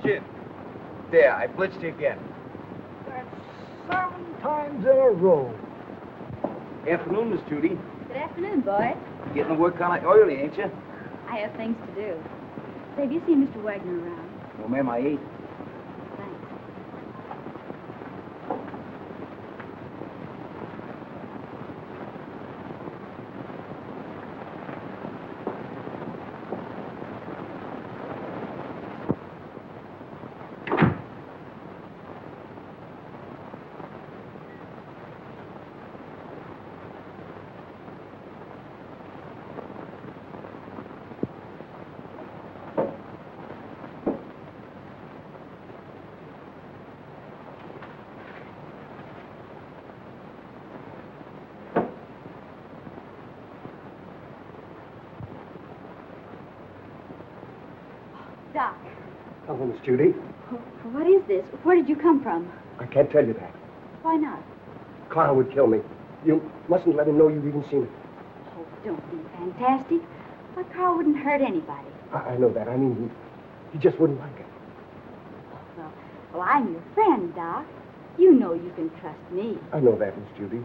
Jim, there, I blitzed you again. That's 7 times in a row. Afternoon, Miss Judy. Good afternoon, boy. Getting to work kind of early, ain't you? I have things to do. Say, have you seen Mr. Wagner around? Well, ma'am, I ate. Doc, Hello, Miss Judy. what is this? Where did you come from? I can't tell you that. Why not? Carl would kill me. You mustn't let him know you've even seen it. Oh, don't be fantastic. Why, Carl wouldn't hurt anybody. I know that. I mean, he just wouldn't like it. Well, I'm your friend, Doc. You know you can trust me. I know that, Miss Judy.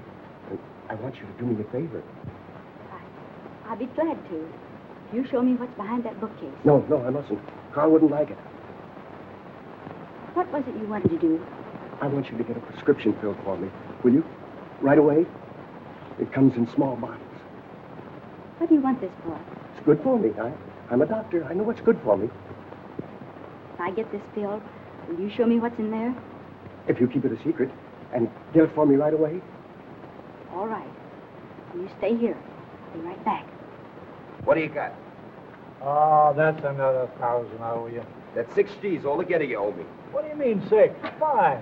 And I want you to do me a favor. I'll be glad to. If you show me what's behind that bookcase. No, I mustn't. Carl wouldn't like it. What was it you wanted to do? I want you to get a prescription filled for me. Will you? Right away? It comes in small bottles. What do you want this for? It's good for me. I'm a doctor. I know what's good for me. If I get this filled, will you show me what's in there? If you keep it a secret and get it for me right away. All right. You stay here. I'll be right back. What do you got? Oh, that's another 1,000 I owe you. That's 6 G's altogether you owe me. What do you mean 6? 5.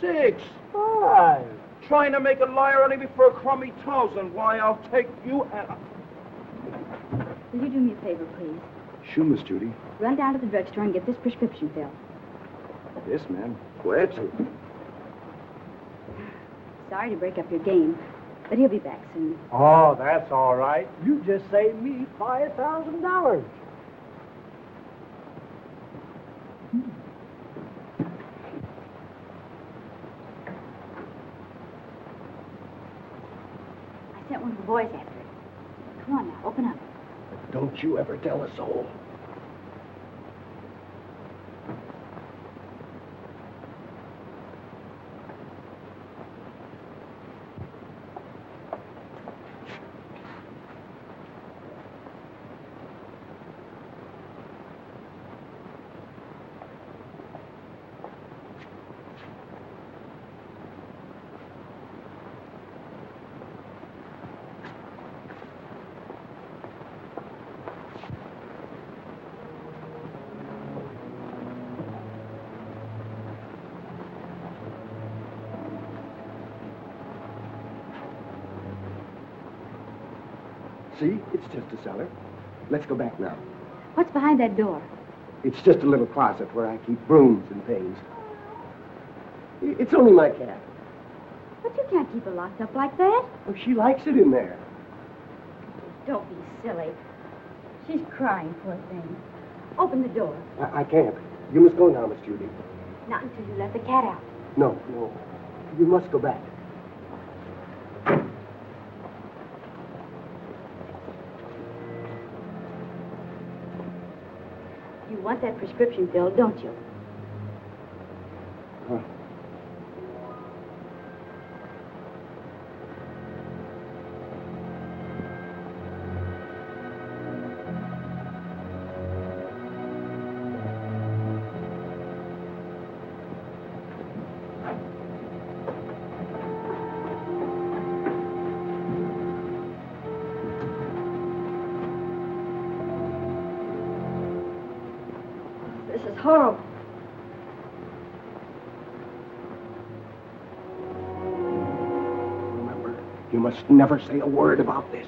6. 5. Trying to make a liar out of me for a crummy 1,000. Why, I'll take you and... Will you do me a favor, please? Sure, Miss Judy. Run down to the drugstore and get this prescription filled. Yes, ma'am. Glad to. Sorry to break up your game, but he'll be back soon. Oh, that's all right. You just saved me $5,000. I sent one of the boys after it. Come on now, open up. Don't you ever tell a soul. See, it's just a cellar. Let's go back now. What's behind that door? It's just a little closet where I keep brooms and things. It's only my cat. But you can't keep her locked up like that. Oh, she likes it in there. Don't be silly. She's crying, poor thing. Open the door. I can't. You must go now, Miss Judy. Not until you let the cat out. No. You must go back. You want that prescription filled, don't you? Huh. This is horrible. Remember, you must never say a word about this.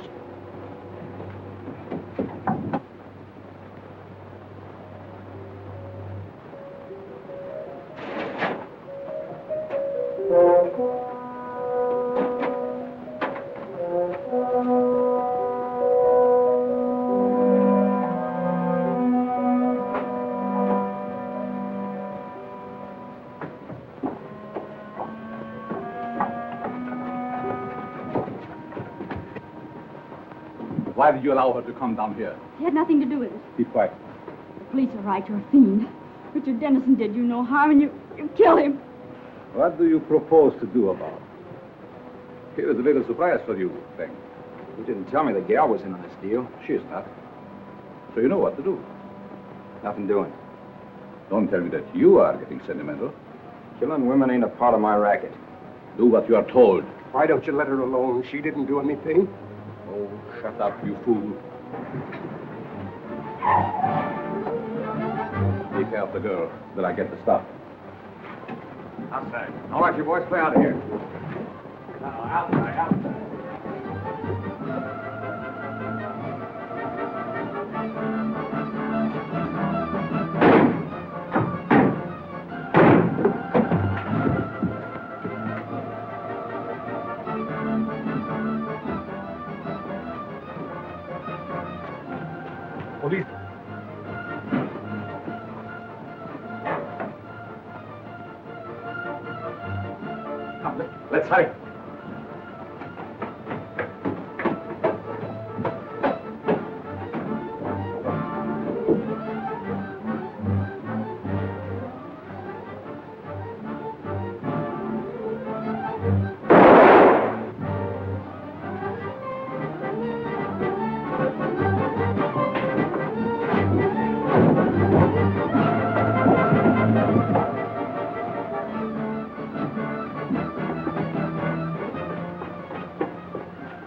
Why did you allow her to come down here? He had nothing to do with it. Keep quiet. The police are right. You're a fiend. Richard Dennison did you no harm, and you killed him. What do you propose to do about it? Here is a little surprise for you, Frank. You didn't tell me the gal was in on this deal. She is not. So you know what to do. Nothing doing. Don't tell me that you are getting sentimental. Killing women ain't a part of my racket. Do what you are told. Why don't you let her alone? She didn't do anything. Oh, shut up, you fool. Take care of the girl, till I get the stuff. Outside. All right, you boys, play out of here. Outside. Police. Come, let's hurry.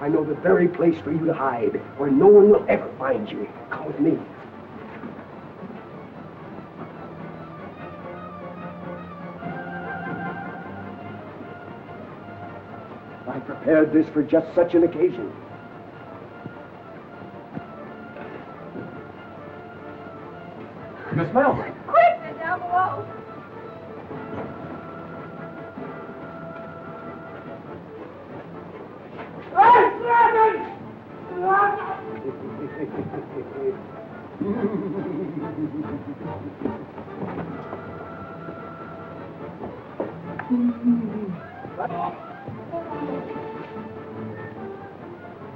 I know the very place for you to hide, where no one will ever find you. Come with me. I prepared this for just such an occasion. Miss Melvin. Quick, they're down below.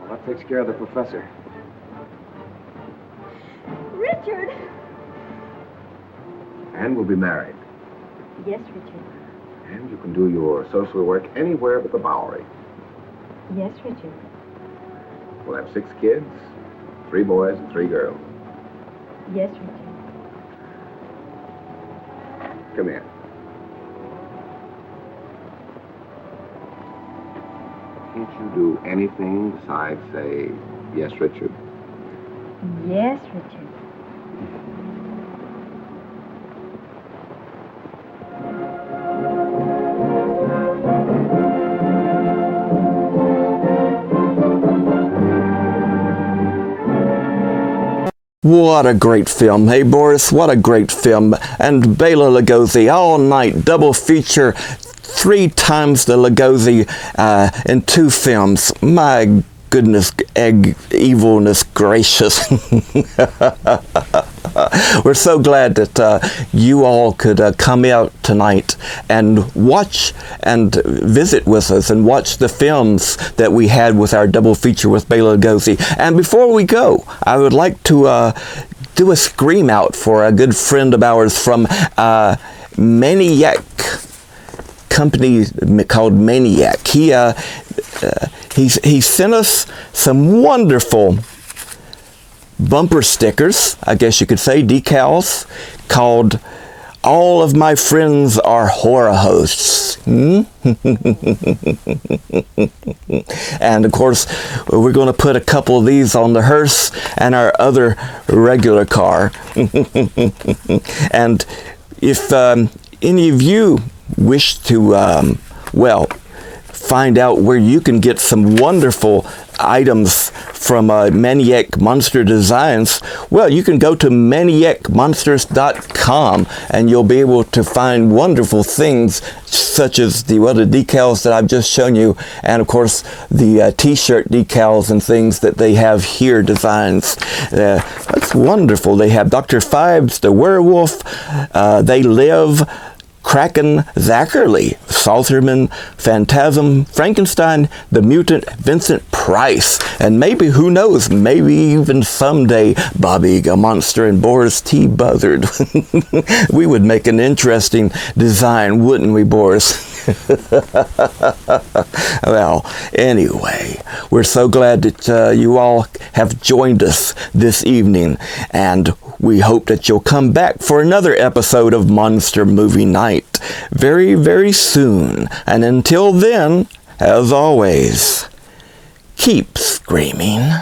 Well, that takes care of the professor. Richard! And we'll be married. Yes, Richard. And you can do your social work anywhere but the Bowery. Yes, Richard. We'll have 6 kids, 3 boys and 3 girls. Yes, Richard. Come here. Can't you do anything besides say, yes, Richard? Yes, Richard. What a great film. Hey, Boris, what a great film. And Bela Lugosi, all night, double feature, 3 times the Lugosi in 2 films. My goodness, evilness gracious. We're so glad that you all could come out tonight and watch and visit with us and watch the films that we had with our double feature with Bela Lugosi. And before we go, I would like to do a scream out for a good friend of ours from Maniac company called Maniac. He sent us some wonderful bumper stickers, I guess you could say, decals, called All of My Friends Are Horror Hosts. And of course, we're going to put a couple of these on the hearse and our other regular car. And if any of you wish to, find out where you can get some wonderful items from Maniac Monster Designs, well, you can go to maniacmonsters.com and you'll be able to find wonderful things such as the decals that I've just shown you, and of course the t-shirt decals and things that they have here, designs. That's wonderful. They have Dr. Phibes the Werewolf, They Live, Kraken Zachary, Salterman, Phantasm, Frankenstein, the Mutant, Vincent Price, and maybe, who knows, maybe even someday Bobby Gammonster and Boris T. Buzzard. We would make an interesting design, wouldn't we, Boris? Well, anyway, we're so glad that you all have joined us this evening, and we hope that you'll come back for another episode of Monster Movie Night very, very soon. And until then, as always, keep screaming.